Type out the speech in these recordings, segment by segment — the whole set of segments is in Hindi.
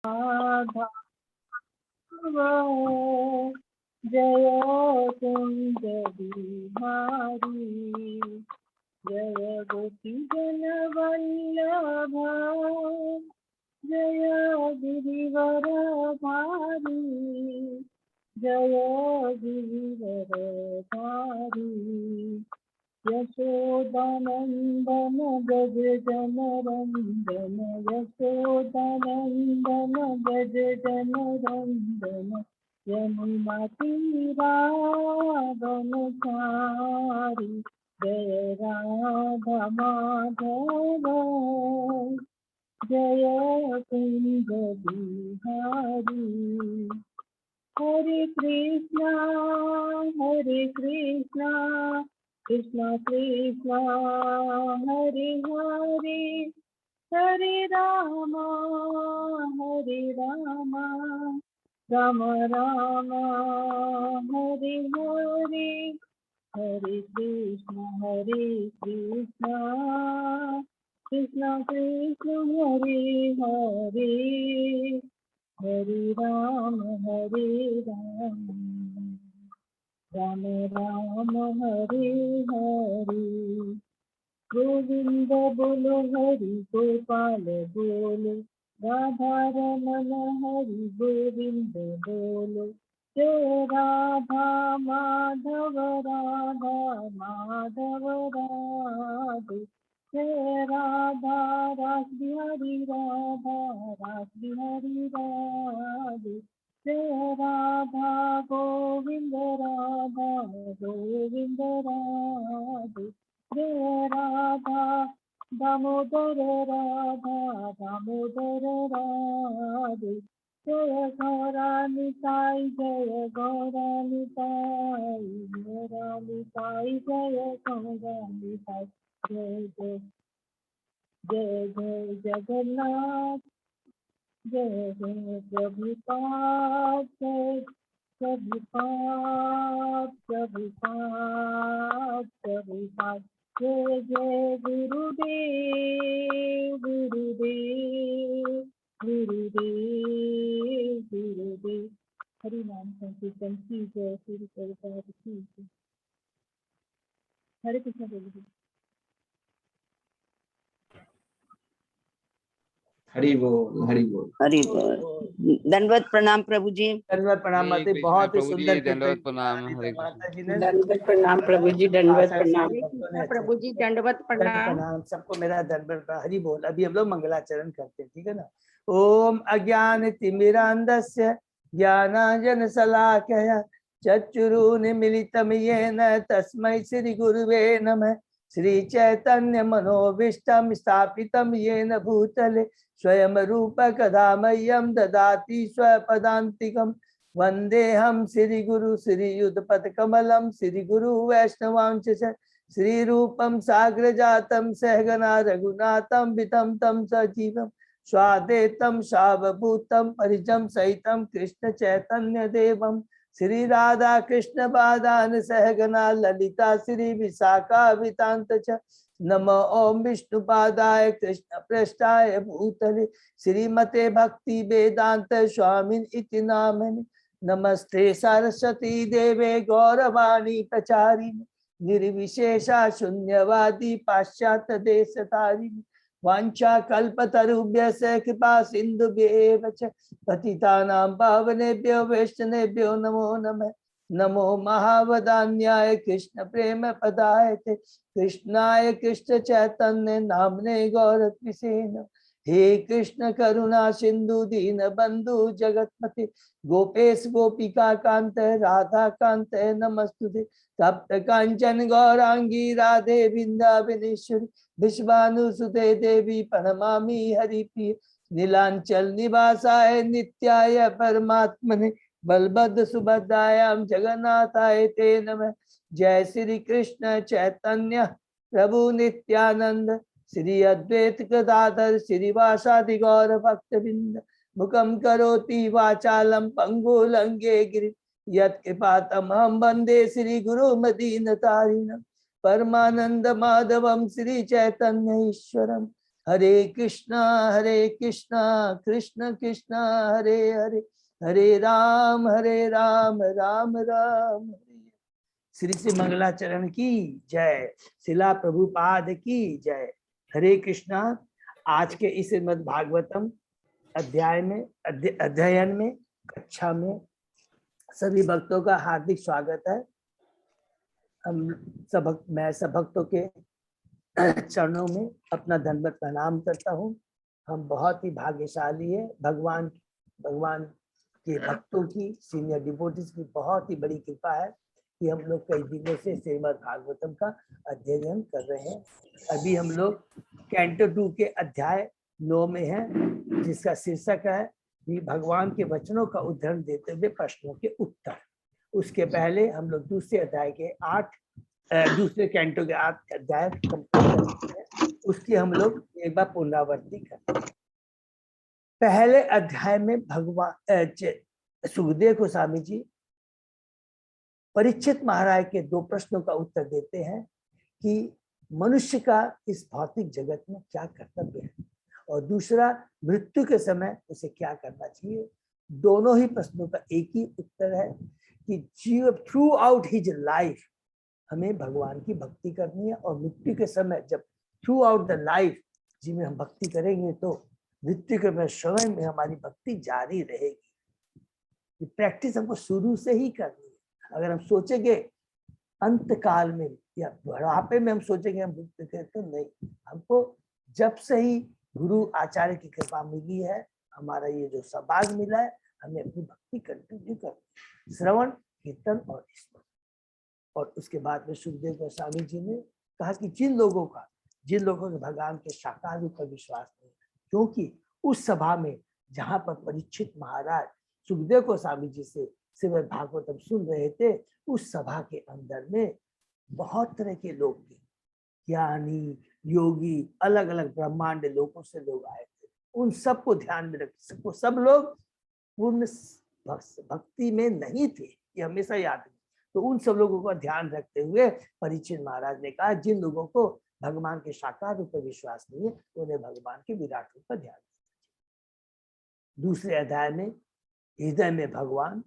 राधा जय कुंज बिहारी जय गोपी जन वल्लभ जय गिरिवर धारी जय गिरिवर धारी यशोदानंदन गज जनरंदन यशोदानंदन गज जनरंदन यमुना तीरावनचारी जय राधा माधव जय कुंज बिहारी हरे कृष्णा कृष्णा कृष्णा हरे हरे हरे राम राम राम हरे हरे हरे कृष्णा कृष्णा कृष्ण हरे हरे हरे राम राम राम हरे हरे गोविंद बोलो हरि गोपाल बोलो राधा रमन हरि गोविंद बोलो जय राधा माधव राधे जय राधा रास बिहारी राधे जय राधा गोविंद राधे जय राधा दामोदर राधे जय गौरानिताई जय गौरानिताई जय गौरानिताई जय जय जय जय जगन्नाथ जय जय प्रभुपाद जय प्रभुपाद जय जय गुरुदेव हरि नाम संकीर्तन की जय श्री प्रभुपाद की जय। हरे कृष्ण बोलिए। हरि बोल हरि बोल हरि बोल। दंडवत प्रणाम प्रभु जी। दंडवत प्रणाम माता, बहुत ही सुंदर दंडवत प्रणाम। हरे माता जी ने। दंडवत प्रणाम प्रभु जी। दंडवत प्रणाम प्रभु जी। दंडवत प्रणाम सबको मेरा दंडवत प्रणाम। हरि बोल। अभी हम लोग मंगलाचरण करते हैं, ठीक है ना। ओम अज्ञान तिमिरांधस्य ज्ञानांजन शलाकया चक्षुरुन्मीलितं येन तस्मै श्री गुरुवे नमः। श्री चैतन्य मनोभीष्टं स्थापितं येन भूतले स्वयं रूप कदा मह्यं ददाति स्वपदान्तिकं। वन्देऽहं श्री गुरु श्रीयुतपदकमलं श्री गुरु वैष्णवांच श्री रूपम साग्र जातम सहगना रघुनाथम वितम तम सजीवम स्वादेतम सावभूतम परिजम सहितम कृष्ण चैतन्य देवम श्री राधा कृष्ण बादान सहगना ललिता श्री विशाखा वितांत च नमो ओम विष्णुपादाय कृष्ण पृष्ठाय भूतले श्रीमते भक्ति वेदांत स्वामिन इति नामनि। नमस्ते सरस्वती देवे गौरवाणी प्रचारिणे निर्विशेषा शून्यवादी पाश्चात्य देश तारिणी। वांछा कल्पतरुभ्यः कृपा सिन्धुभ्येव च पतितानां पावनेभ्यो वैष्णवेभ्यो नमो नमः। नमो महावदान्याय कृष्ण प्रेम पदाय ते कृष्णाय कृष्ण चैतन्य नामने गौरत्विषे नमः। हे कृष्ण करुणा सिंधु दीन बंधु जगतपते गोपेश गोपिका कांत राधा कांत नमस्तुते। तप्त कांचन गौरांगी राधे वृंदावनेश्वरी विश्वानुसुते देवी प्रणमामि हरिप्रिय। नीलांचल निवासाय नित्याय परमात्मने बलभद्र सुभद्रायां जगन्नाथाय ते नमः। जय श्री कृष्ण चैतन्य प्रभु नित्यानंद श्री अद्वैत गदाधर श्रीवासादि गौर भक्तवृंद। मुखम करोति वाचालम पंगुलंगे गिरि यत्कृपातमहं वन्दे श्री गुरु मदीनतारिणं। परमानंद माधवम श्री चैतन्य ईश्वरम हरे कृष्णा कृष्ण कृष्ण हरे हरे, हरे राम राम राम हरे। श्री श्री मंगलाचरण की जय, शिला प्रभुपाद की जय। हरे कृष्णा। आज के इस श्रीमद् भागवतम अध्ययन में कक्षा में सभी भक्तों का हार्दिक स्वागत है। मैं सब भक्तों के चरणों में अपना दंडवत प्रणाम करता हूँ। हम बहुत ही भाग्यशाली है। भगवान के भक्तों की, सीनियर डिवोटीज की बहुत ही बड़ी कृपा है कि हम लोग कई दिनों से श्रीमद् भागवतम का अध्ययन कर रहे हैं। अभी हम लोग कैंटो 2 के अध्याय 9 में हैं, जिसका शीर्षक है कि भगवान के वचनों का उद्धरण देते हुए प्रश्नों के उत्तर। उसके पहले हम लोग दूसरे कैंटो के 8 अध्याय उसकी हम लोग एक बार पुनरावृत्ति करते हैं। पहले अध्याय में भगवान सुखदेव गोस्वामी जी परीक्षित महाराज के 2 प्रश्नों का उत्तर देते हैं कि मनुष्य का इस भौतिक जगत में क्या कर्तव्य है, और दूसरा मृत्यु के समय उसे क्या करना चाहिए। दोनों ही प्रश्नों का एक ही उत्तर है कि जीव थ्रू आउट हिज लाइफ हमें भगवान की भक्ति करनी है, और मृत्यु के समय जब थ्रू आउट द लाइफ जिसमें हम भक्ति करेंगे तो मृत्यु के समय में हमारी भक्ति जारी रहेगी। ये प्रैक्टिस हमको शुरू से ही करनी है। अगर हम सोचेंगे अंत काल में या बुढ़ापे में हम सोचेंगे हम भक्ति करें, तो नहीं। हमको जब से ही गुरु आचार्य की कृपा मिली है, हमारा ये जो सौभाग्य मिला है, हमें अपनी भक्ति कंटिन्यू करनी, श्रवण कीर्तन और स्मरण। और उसके बाद में सुखदेव गोस्वामी जी ने कहा कि जिन लोगों के भगवान के साकार रूप पर विश्वास नहीं, क्योंकि उस सभा में जहां पर परीक्षित महाराज सुखदेव गोस्वामी जी से श्रीमद् भागवतम सुन रहे थे, उस सभा के अंदर में बहुत तरह के लोग थे, ज्ञानी, योगी, अलग अलग ब्रह्मांड लोगों से लोग आए थे। उन सबको ध्यान में रख सबको, सब लोग पूर्ण भक्ति में नहीं थे, ये हमेशा याद है। तो उन सब लोगों का ध्यान रखते हुए परीक्षित महाराज ने कहा, जिन लोगों को भगवान के साकार रूप पर विश्वास नहीं है, उन्हें भगवान के विराट रूप पर ध्यान देना। दूसरे अध्याय में हृदय में भगवान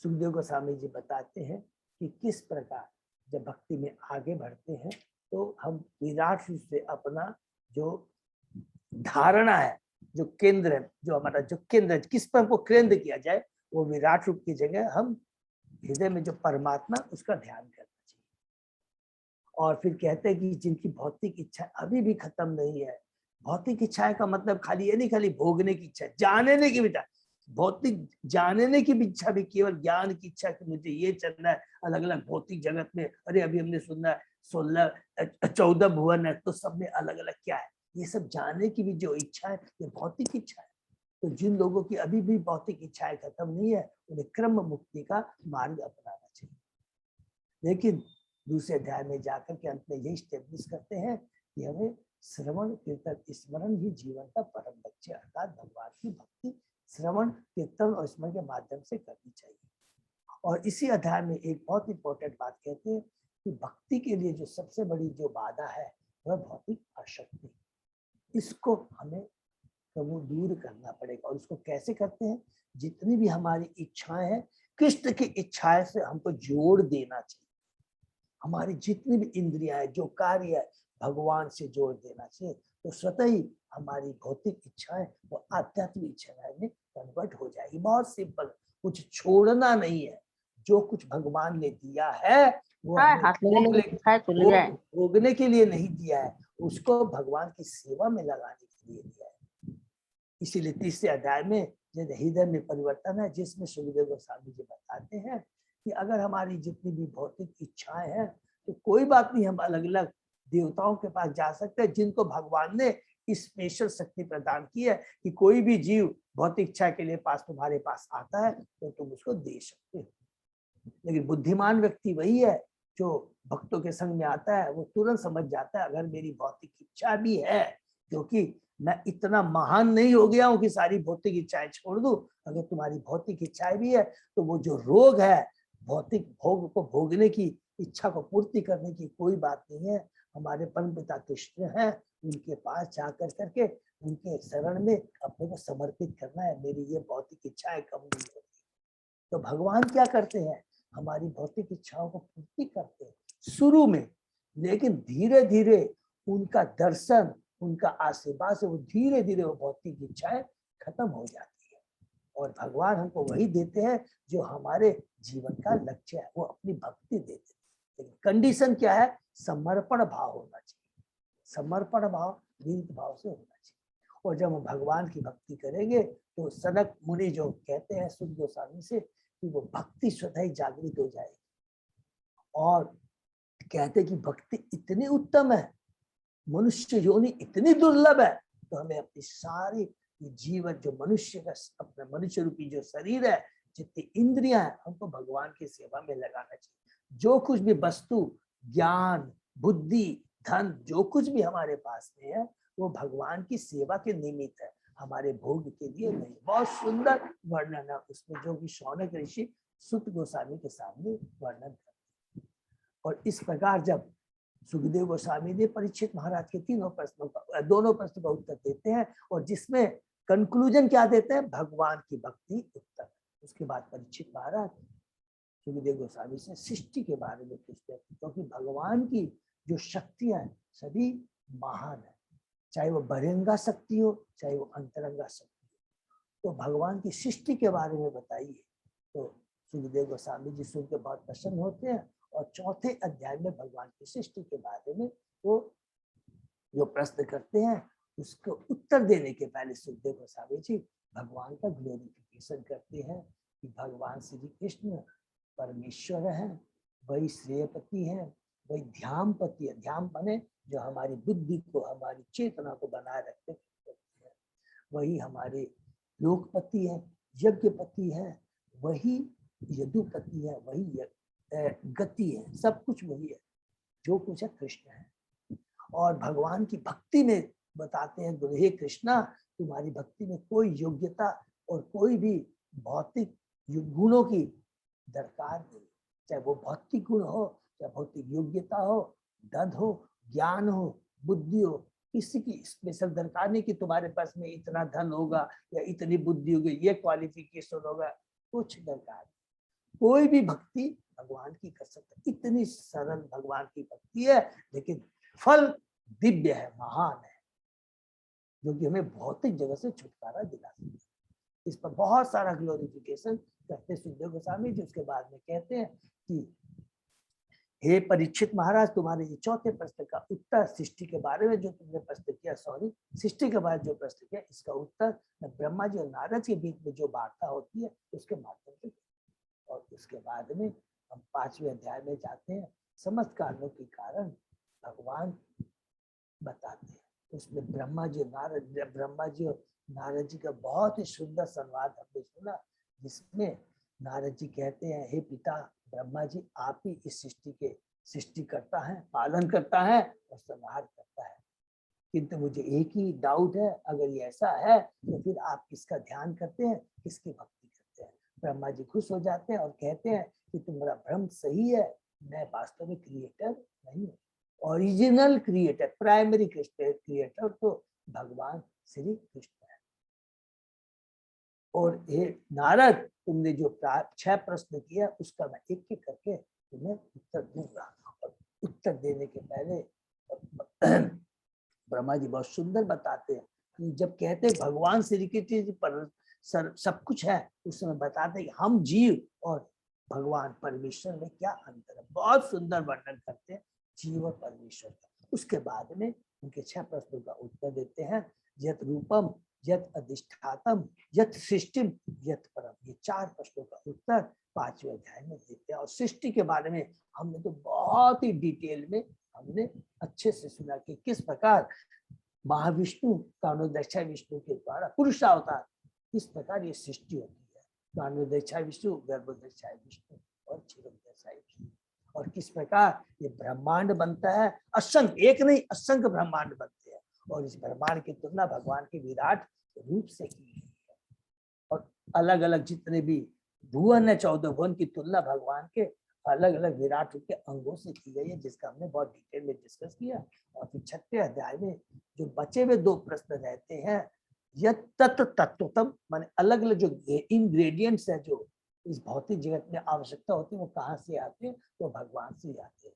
सुखदेव गोस्वामी जी बताते हैं कि किस प्रकार जब भक्ति में आगे बढ़ते हैं तो हम विराट रूप से अपना जो धारणा है, जो केंद्र है, जो हमारा जो केंद्र है, किस पर हमको केंद्र किया जाए, वो विराट रूप की जगह हम हृदय में जो परमात्मा, उसका ध्यान करना चाहिए। और फिर कहते हैं कि जिनकी भौतिक इच्छा अभी भी खत्म नहीं है, भौतिक इच्छाएं का मतलब खाली ये नहीं खाली भोगने की इच्छा, जानने की भी इच्छा, भौतिक जानने की भी इच्छा भी केवल ज्ञान की इच्छा कि मुझे ये चलना है अलग अलग भौतिक जगत में। अरे अभी हमने सुना 14 भुवन है, तो सब में अलग अलग क्या है, ये सब जानने की भी जो इच्छा है, ये भौतिक इच्छा है। तो जिन लोगों की अभी भी भौतिक इच्छाएं खत्म नहीं है, उन्हें क्रम मुक्ति का मार्ग अपनाना चाहिए। लेकिन दूसरे अध्याय में जाकर के अंत में यही स्टेब्लिश करते हैं कि हमें श्रवण कीर्तन स्मरण ही जीवन का परम लक्ष्य, अर्थात भगवान की भक्ति श्रवण कीर्तन और स्मरण के माध्यम से करनी चाहिए। और इसी अध्याय में एक बहुत इंपॉर्टेंट बात कहते हैं कि भक्ति के लिए जो सबसे बड़ी जो बाधा है वह भौतिक आसक्ति, इसको हमें वो दूर करना पड़ेगा। और उसको कैसे करते हैं, जितनी भी हमारी इच्छाएं हैं, कृष्ण की इच्छाएं से हमको जोड़ देना चाहिए। हमारी जितनी भी इंद्रियां है, जो कार्य है, भगवान से जोड़ देना चाहिए, तो स्वतः ही हमारी भौतिक इच्छाएं वो आध्यात्मिक इच्छाएं में कन्वर्ट हो जाएगी। बहुत सिंपल, कुछ छोड़ना नहीं है। जो कुछ भगवान ने दिया है वो भोगने के लिए नहीं दिया है, उसको भगवान की सेवा में लगाने के लिए दिया है। इसीलिए तीसरे अध्याय में हृदय में परिवर्तन है, जिसमें सुखदेव गोस्वामी जी बताते हैं कि अगर हमारी जितनी भी भौतिक इच्छाएं हैं, तो कोई बात नहीं, हम अलग अलग देवताओं के पास जा सकते हैं, जिनको भगवान ने स्पेशल शक्ति प्रदान की है कि कोई भी जीव भौतिक इच्छा के लिए तुम्हारे पास आता है तो तुम उसको दे सकते हो। लेकिन बुद्धिमान व्यक्ति वही है जो भक्तों के संग में आता है, वो तुरंत समझ जाता है अगर मेरी भौतिक इच्छा भी है, क्योंकि मैं इतना महान नहीं हो गया हूं कि सारी भौतिक इच्छाएं छोड़ दूं। अगर तुम्हारी भौतिक इच्छाएं भी है तो वो जो रोग है, भौतिक भोग को भोगने की इच्छा को पूर्ति करने की कोई बात नहीं है। हमारे परम पिता कृष्ण हैं, उनके पास जाकर करके उनके शरण में अपने को समर्पित करना है। मेरी ये भौतिक इच्छाएं कम नहीं होती। तो भगवान क्या करते हैं, हमारी भौतिक इच्छाओं को पूर्ति करते हैं शुरू में, लेकिन धीरे धीरे उनका दर्शन, उनका आशीर्वाद से वो धीरे धीरे वो भौतिक इच्छाएं खत्म हो जाती है। और भगवान हमको वही देते हैं जो हमारे जीवन का लक्ष्य है, वो अपनी भक्ति देते हैं। लेकिन कंडीशन क्या है, समर्पण भाव होना चाहिए। समर्पण भाव विनीत भाव से होना चाहिए। और जब हम भगवान की भक्ति करेंगे तो सनक मुनि जो कहते हैं सुख गोस्वामी से कि वो भक्ति स्वतः ही जागृत हो जाएगी। और कहते कि भक्ति इतनी उत्तम है, मनुष्य योनि इतनी दुर्लभ है, तो हमें अपनी सारी जीवन जो मनुष्य का अपना मनुष्य रूपी जो शरीर है, जितनी इंद्रियां हैं, हमको भगवान की सेवा में लगाना चाहिए। जो कुछ भी वस्तु, ज्ञान, बुद्धि, धन, जो कुछ भी हमारे पास में है वो भगवान की सेवा के निमित्त है, हमारे भोग के लिए नहीं। बहुत सुंदर वर्णन है उसमें जो कि शौनक ऋषि सुत गोस्वामी के सामने वर्णन करते हैं। और इस प्रकार जब सुखदेव गोस्वामी ने परीक्षित महाराज के दोनों प्रश्नों का उत्तर देते हैं, और जिसमें कंक्लूजन क्या देते हैं, भगवान की भक्ति उत्तम। उसके बाद परीक्षित महाराज सुखदेव गोस्वामी से सृष्टि के बारे में पूछते हैं, क्योंकि भगवान की जो शक्तियां हैं सभी महान है, चाहे वो बहिरंगा शक्ति हो चाहे वो अंतरंगा शक्ति हो। तो भगवान की सृष्टि के बारे में बताइए। तो सुखदेव गोस्वामी जी सुन के बहुत प्रसन्न होते हैं, और चौथे अध्याय में भगवान की सृष्टि के बारे में वो जो प्रश्न करते हैं उसको उत्तर देने के पहले सुखदेव गोस्वामी जी भगवान का ग्लोरिफिकेशन करते हैं कि भगवान श्री कृष्ण परमेश्वर है, वही श्रेयपति है, वही ध्यानपति है। ध्यान बने जो हमारी बुद्धि को, हमारी चेतना को बनाए रखते हैं, वही हमारे लोकपति है, यज्ञपति है, वही यदुपति है, वही गति है, सब कुछ वही है, जो कुछ है कृष्ण है। और भगवान की भक्ति में बताते हैं, हे कृष्णा, तुम्हारी भक्ति में कोई योग्यता और कोई भी भौतिक गुणों की दरकार नहीं, चाहे वो भौतिक गुण हो, चाहे भौतिक योग्यता हो, धन हो, ज्ञान हो, बुद्धि हो, किसी की स्पेशल दरकार नहीं कि तुम्हारे पास में इतना धन होगा या इतनी बुद्धि होगी, ये क्वालिफिकेशन होगा, कुछ दरकार नहीं। कोई भी भक्ति भगवान की कर सकता, इतनी सरल भगवान की भक्ति है, लेकिन फल दिव्य है, महान है, जो कि हमें भौतिक जगत से छुटकारा दिला सकता है। इस पर बहुत सारा ग्लोरिफिकेशन करते सुखदेव गोस्वामी जी। उसके बाद में कहते हैं कि हे परीक्षित महाराज, तुम्हारे ये चौथे प्रश्न का उत्तर, सृष्टि के बारे में जो तुमने प्रश्न किया, सृष्टि के बाद जो प्रश्न किया, इसका उत्तर ब्रह्मा जी और नारद के बीच में जो वार्ता होती है उसके माध्यम से। और उसके बाद में हम 5वें अध्याय में जाते हैं, समस्त कारणों के कारण भगवान बताते हैं। उसमें ब्रह्मा जी और नारद जी का बहुत ही सुंदर संवाद हमने सुना, जिसमें नारद जी कहते हैं, हे पिता ब्रह्मा जी, आप ही इस सृष्टि के सृष्टि करता है, पालन करता है और संहार करता है, किंतु मुझे एक ही डाउट है, अगर ये ऐसा है तो फिर आप किसका ध्यान करते हैं, किसकी भक्ति करते हैं। ब्रह्मा जी खुश हो जाते हैं और कहते हैं कि तुम्हारा भ्रम सही है, मैं वास्तव में क्रिएटर नहीं हूँ, ओरिजिनल क्रिएटर, प्राइमरी क्रिएटर तो भगवान श्री कृष्ण है। और हे नारद, तुमने जो 6 प्रश्न किया उसका मैं एक एक करके तुम्हें उत्तर दूंगा। और उत्तर देने के पहले ब्रह्मा जी बहुत सुंदर बताते हैं कि जब कहते हैं भगवान श्री कृष्ण पर सब कुछ है, उस समय बताते हैं कि हम जीव और भगवान परमेश्वर में क्या अंतर है। बहुत सुंदर वर्णन करते हैं जीव और परमेश्वर का। उसके बाद में उनके 6 प्रश्नों का उत्तर देते हैं, यत रूपम, यत अधिष्ठातम, यत सृष्टिम, यत परम। ये 4 प्रश्नों का उत्तर 5वें अध्याय में देते हैं। और सृष्टि के बारे में हमने तो बहुत ही डिटेल में हमने अच्छे से सुना कि किस प्रकार महाविष्णु कानोदक्षाय विष्णु के द्वारा पुरुषावतार किस प्रकार ये सृष्टि होती है। कानोदक्षाय विष्णु, गर्भोदक्षाय विष्णु और क्षीरोदक्षाय विष्णु, और किस प्रकार ये ब्रह्मांड बनता है। असंख्य, एक नहीं असंख्य ब्रह्मांड बनते हैं, और इस ब्रह्मांड की तुलना भगवान के विराट रूप से की गई है। और अलग अलग जितने भी भुवन है, 14 भुवन की तुलना भगवान के अलग अलग विराट रूप के अंगों से की गई है, जिसका हमने बहुत डिटेल में डिस्कस किया। और फिर 6वें अध्याय में जो बचे हुए 2 प्रश्न रहते हैं, यत तत् तत्वतम, माने अलग अलग जो इंग्रेडिएंट्स है जो इस भौतिक जगत में आवश्यकता होती है, वो कहाँ से आते हैं? तो भगवान से आते हैं।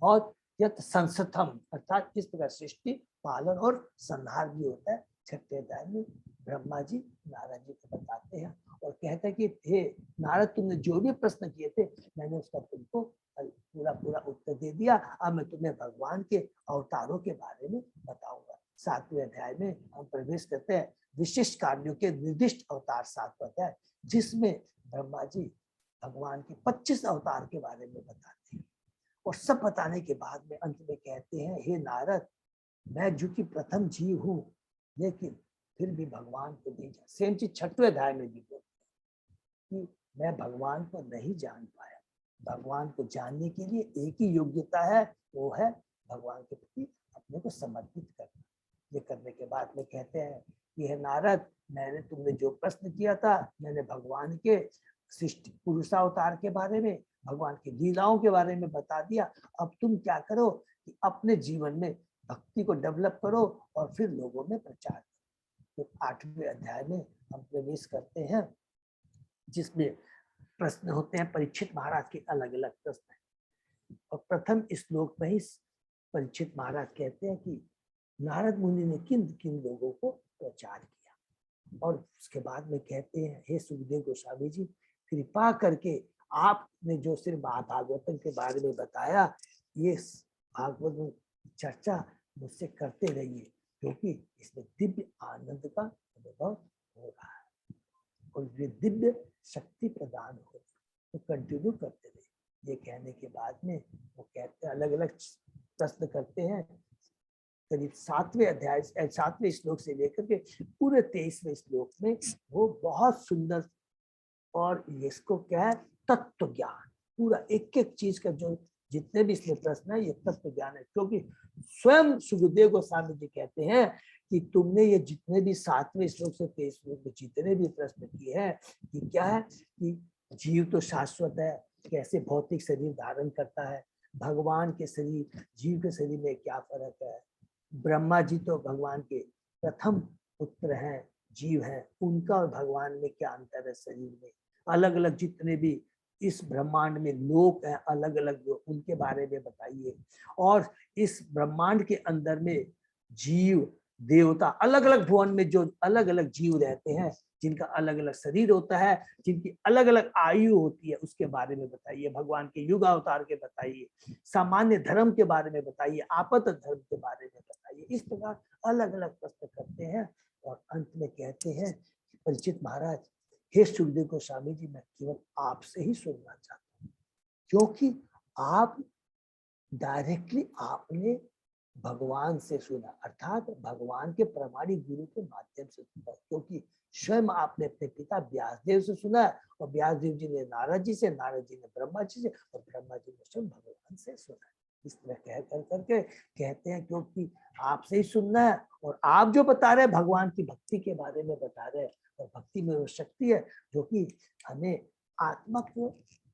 और यत संस्थम, अर्थात किस प्रकार सृष्टि, पालन और संहार भी होता है, 6वें अध्याय में ब्रह्मा जी नारद जी को बताते हैं और कहते हैं कि हे नारद, तुमने जो भी प्रश्न किए थे मैंने उसका तुमको पूरा उत्तर दे दिया। अब मैं तुम्हें भगवान के अवतारों के बारे में बताऊंगा। 7वें अध्याय में हम प्रवेश करते हैं विशिष्ट कार्यों के निर्दिष्ट अवतार 7वां अध्याय, जिसमें ब्रह्मा जी भगवान के 25 अवतार के बारे में बताते हैं। और सब बताने के बाद में अंत में कहते हैं, हे नारद, मैं जो कि प्रथम जीव हूँ, लेकिन फिर भी भगवान को नहीं जान। सेम चीज 6वें अध्याय में भी बोलते हैं कि मैं भगवान को नहीं जान पाया। भगवान को जानने के लिए एक ही योग्यता है, वो है भगवान के प्रति अपने को समर्पित करना। ये करने के बाद में कहते हैं कि हे नारद, मैंने तुमने जो प्रश्न किया था, मैंने भगवान के सृष्टि पुरुषावतार के बारे में, भगवान की लीलाओं के बारे में बता दिया। अब तुम क्या करो कि अपने जीवन में भक्ति को डेवलप करो और फिर लोगों में प्रचार करो। तो 8वें अध्याय में हम प्रवेश करते हैं, जिसमें प्रश्न होते हैं परीक्षित महाराज के अलग अलग प्रश्न। और प्रथम श्लोक में ही परीक्षित महाराज कहते हैं कि नारद मुनि ने किन किन लोगों को प्रचार किया। और उसके बाद में कहते हैं, हे सुखदेव गोस्वामी जी, कृपा करके आपने जो सिर्फ भागवतम के बारे में बताया, ये भागवत चर्चा मुझसे करते रहिए, क्योंकि इसमें दिव्य आनंद का अनुभव हो रहा है और ये दिव्य शक्ति प्रदान हो रही है, तो कंटिन्यू करते रहिए। ये कहने के बाद में वो कहते हैं, अलग अलग प्रश्न करते हैं। करीब 7वें अध्याय 7वें श्लोक से लेकर के पूरे 23वें श्लोक में वो बहुत सुंदर, और इसको क्या है, तत्व ज्ञान, पूरा एक एक चीज का जो जितने भी इसमें प्रश्न है ये तत्व ज्ञान है। क्योंकि स्वयं सुखदेव गोस्वामी जी कहते हैं कि तुमने ये जितने भी 7वें श्लोक से 23 श्लोक में जितने भी प्रश्न किए हैं, कि क्या है कि जीव तो शाश्वत है, कैसे भौतिक शरीर धारण करता है, भगवान के शरीर जीव के शरीर में क्या फर्क है, ब्रह्मा जी तो भगवान के प्रथम पुत्र हैं, जीव हैं, उनका और भगवान में क्या अंतर है शरीर में, अलग अलग जितने भी इस ब्रह्मांड में लोक हैं अलग अलग, जो उनके बारे में बताइए। और इस ब्रह्मांड के अंदर में जीव देवता अलग अलग भुवन में जो अलग अलग जीव रहते हैं, जिनका अलग अलग शरीर होता है, जिनकी अलग अलग आयु होती है, उसके बारे में बताइए। भगवान के युग अवतार के बताइए, सामान्य धर्म के बारे में बताइए, आपत धर्म के बारे में बताइए। इस प्रकार अलग अलग प्रश्न करते हैं और अंत में कहते हैं, परीक्षित महाराज, हे सुखदेव गोस्वामी जी, मैं केवल आपसे ही सुनना चाहता हूँ, क्योंकि आप डायरेक्टली आपने भगवान से सुना, अर्थात भगवान के प्रामाणिक गुरु के माध्यम से सुना, क्योंकि स्वयं आपने अपने पिता व्यासदेव से सुना और व्यासदेव जी ने नारद जी से, नारद जी ने ब्रह्मा जी से और ब्रह्मा जी ने स्वयं भगवान से सुना। इस तरह कह कर करके कहते हैं, क्योंकि आपसे ही सुनना है और आप जो बता रहे हैं भगवान की भक्ति के बारे में बता रहे हैं, और भक्ति में वो शक्ति है जो कि हमें आत्मा को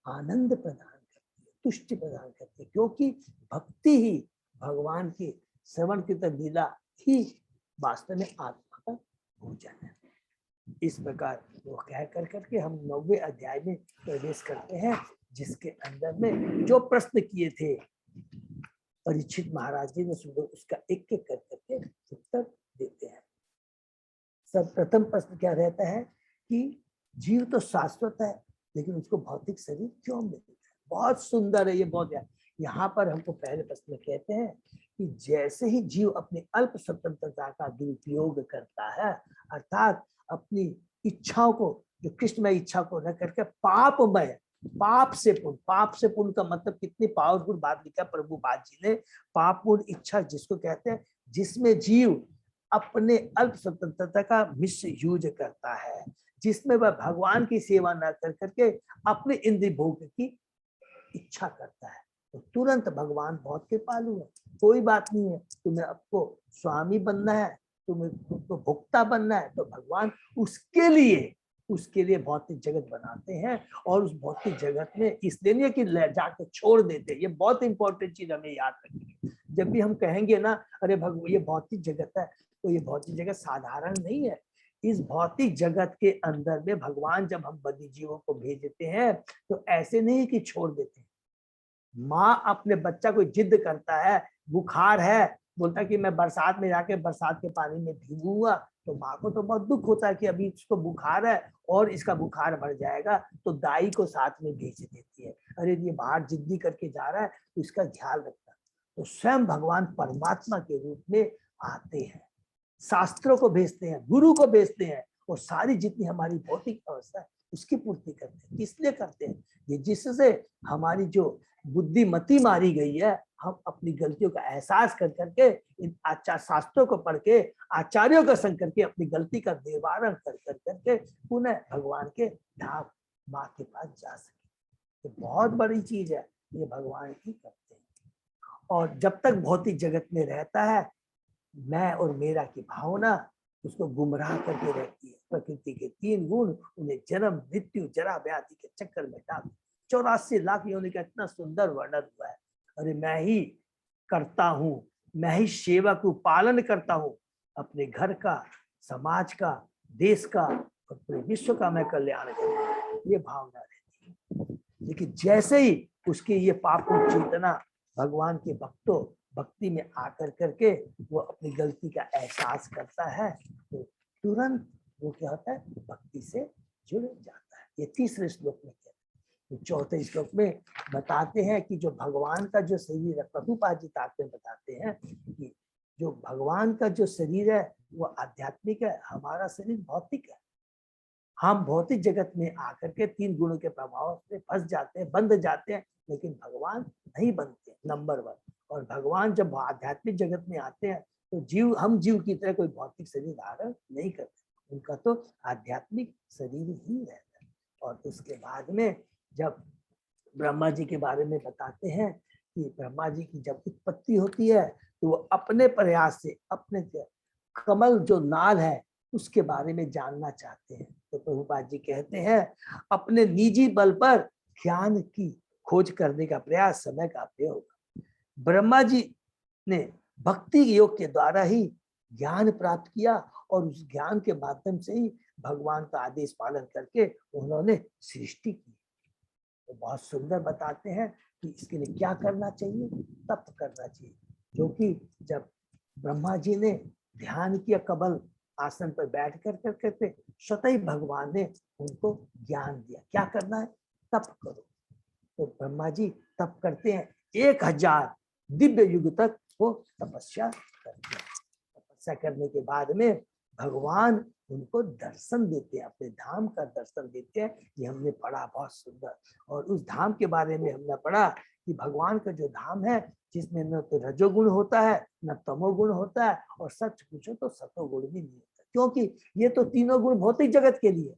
आनंद प्रदान करती है, तुष्टि प्रदान करती है, क्योंकि भक्ति ही भगवान की श्रवण कीर्तन लीला ही वास्तव में आत्मा का भोजन है। इस प्रकार वो कह कर करके हम 9वें अध्याय में प्रवेश करते हैं, जिसके अंदर में जो प्रश्न किए थे परीक्षित महाराज जी ने उसका एक एक कर करके उत्तर देते हैं। सर्वप्रथम प्रश्न क्या रहता है कि जीव तो शाश्वत है, लेकिन उसको भौतिक शरीर क्यों मिलता है? बहुत सुंदर है ये, बहुत यहाँ पर हमको पहले प्रश्न कहते हैं कि जैसे ही जीव अपनी अल्प स्वतंत्रता का दुरुपयोग करता है, अर्थात अपनी इच्छाओं को, जो कृष्णमय इच्छा को न करके पापमय, पाप से पुण्य का मतलब कितनी पावरफुल बात लिखा प्रभुपाद जी ने। पापपूर्ण इच्छा जिसको कहते हैं, जिसमें जीव अपने अल्प स्वतंत्रता का मिस यूज करता है, जिसमें वह भगवान की सेवा न कर करके अपने इंद्रिय भोग की इच्छा करता है, तो तुरंत भगवान बहुत कृपालु है। कोई बात नहीं है, तुम्हें आपको स्वामी बनना है, तुम्हें तो भोक्ता बनना है, तो भगवान उसके लिए उसके लिए भौतिक जगत बनाते हैं। और उस भौतिक जगत में इसलिए नहीं है कि जाकर छोड़ देते, ये बहुत इंपॉर्टेंट चीज हमें याद रखनी है। जब भी हम कहेंगे ना अरे भगवान ये भौतिक जगत है, तो ये भौतिक जगत साधारण नहीं है। इस भौतिक जगत के अंदर में भगवान जब हम बद्धी जीवों को भेजते हैं तो ऐसे नहीं कि छोड़ देते हैं। माँ अपने बच्चा को जिद करता है, बुखार है, बोलता कि मैं बरसात में जाके बरसात के पानी में भीगूंगा, तो माँ को तो बहुत दुख होता है कि अभी इसको बुखार है और इसका बुखार बढ़ जाएगा, तो दाई को साथ में भेज देती है। अरे ये बाहर जिद्दी करके जा रहा है तो इसका ख्याल रखना। तो स्वयं भगवान परमात्मा के रूप में आते हैं, शास्त्रों को भेजते हैं, गुरु को भेजते हैं, और सारी जितनी हमारी भौतिक अवस्था है उसकी पूर्ति करते हैं। किस लिए करते हैं? ये जिससे हमारी जो बुद्धिमती मारी गई है, हम अपनी गलतियों का एहसास कर करके इन आचार शास्त्रों को पढ़ के आचार्यों का संग करके अपनी गलती का निवारण कर कर करके पुनः भगवान के धाम माँ के पास जा सके। ये बहुत बड़ी चीज है, ये भगवान ही करते हैं। और जब तक भौतिक जगत में रहता है, मैं और मेरा की भावना उसको गुमराह करके रहती है। प्रकृति के 3 गुण उन्हें जन्म मृत्यु जरा व्याधि के चक्कर में डाल 84 लाख योनि का इतना सुंदर वर्णन हुआ है। अरे मैं ही करता हूँ, मैं ही सेवा को पालन करता हूँ, अपने घर का, समाज का, देश का और पूरे विश्व का मैं कल्याण करूँ, ये भावना रहती है। लेकिन जैसे ही उसकी ये पापों चेतना भगवान के भक्तों भक्ति में आकर करके वो अपनी गलती का एहसास करता है, तो तुरंत वो क्या होता है, भक्ति से जुड़ जाता है। ये 3रे श्लोक में कहते हैं। तो 4थे श्लोक में बताते हैं कि जो भगवान का जो शरीर है, प्रभुपाद जी तात्पर्य बताते हैं कि जो भगवान का जो शरीर है वो आध्यात्मिक है, हमारा शरीर भौतिक है। हम भौतिक जगत में आकर के 3 गुणों के प्रभाव से फंस जाते हैं, बंध जाते हैं, लेकिन भगवान नहीं बनते, नंबर 1। और भगवान जब आध्यात्मिक जगत में आते हैं तो हम जीव की तरह कोई भौतिक शरीर धारण नहीं करते, उनका तो आध्यात्मिक शरीर ही रहता है। और उसके बाद में जब ब्रह्मा जी के बारे में बताते हैं कि ब्रह्मा जी की जब उत्पत्ति होती है तो वो अपने प्रयास से अपने कमल जो नाल है उसके बारे में जानना चाहते हैं। तो प्रभुपाद जी कहते हैं अपने निजी बल पर ज्ञान की खोज करने का प्रयास समय का प्रयोग। ब्रह्मा जी ने भक्ति योग के द्वारा ही ज्ञान प्राप्त किया और उस ज्ञान के माध्यम से ही भगवान का आदेश पालन करके उन्होंने सृष्टि की। तो बहुत सुंदर बताते हैं कि इसके लिए क्या करना चाहिए, तप करना चाहिए। जो कि जब ब्रह्मा जी ने ध्यान किया कमल आसन पर बैठ कर करके स्वतः ही भगवान ने उनको ज्ञान दिया, क्या करना है, तप करो। तो ब्रह्मा जी तप करते हैं, 1000 दिव्य युग तक वो तपस्या करते हैं। तपस्या करने के बाद में भगवान उनको दर्शन देते हैं, अपने धाम का दर्शन देते हैं। ये हमने पढ़ा बहुत सुंदर। और उस धाम के बारे में हमने पढ़ा कि भगवान का जो धाम है जिसमें न तो रजोगुण होता है न तमोगुण होता है, और सच पूछो तो सतोगुण भी नहीं होता, क्योंकि ये तो तीनों गुण भौतिक जगत के लिए।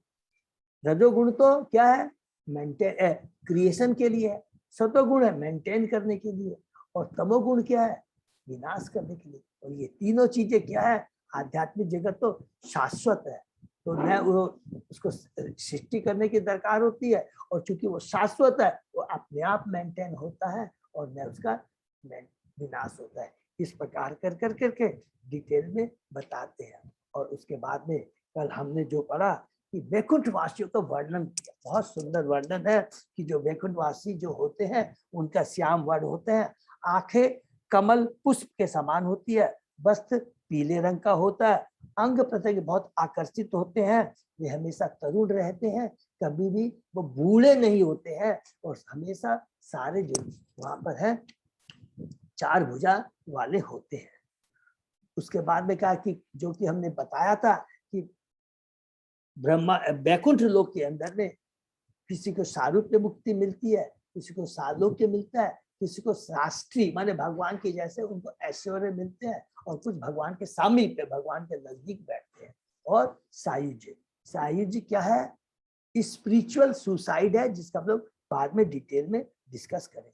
रजोगुण तो क्या है, मेंटेन क्रिएशन के लिए है, सतोगुण है मेंटेन करने के लिए, और तमोगुण क्या है, विनाश करने के लिए। और ये तीनों चीजें क्या है, आध्यात्मिक जगत तो शाश्वत है, तो न वो उसको सृष्टि करने की दरकार होती है, और चूंकि वो शाश्वत है वो अपने आप मेंटेन होता है और न उसका विनाश होता है। इस प्रकार कर कर करके डिटेल में बताते हैं। और उसके बाद में कल हमने जो पढ़ा कि वैकुंठ वासियों का वर्णन किया, बहुत सुंदर वर्णन है कि जो वैकुंठ वासी जो होते हैं उनका श्याम वर्ण होते हैं, आंखें कमल पुष्प के समान होती है, वस्त्र पीले रंग का होता है, अंग प्रत्यंग बहुत आकर्षित होते हैं, वे हमेशा तरुण रहते हैं, कभी भी वो बूढ़े नहीं होते हैं, और हमेशा सारे जो वहां पर है 4 भुजा वाले होते हैं। उसके बाद में कहा कि जो कि हमने बताया था कि ब्रह्मा वैकुंठ लोक के अंदर में किसी को सारूप्य मुक्ति मिलती है, किसी को सालोक्य मिलता है, किसी को शास्त्री माने भगवान के जैसे उनको ऐश्वर्य मिलते हैं, और कुछ भगवान के सामीप्य भगवान के नजदीक बैठते हैं। और सायुज्य, सायुज्य क्या है, स्पिरिचुअल सुसाइड है, जिसका हम लोग बाद में डिटेल में डिस्कस करेंगे।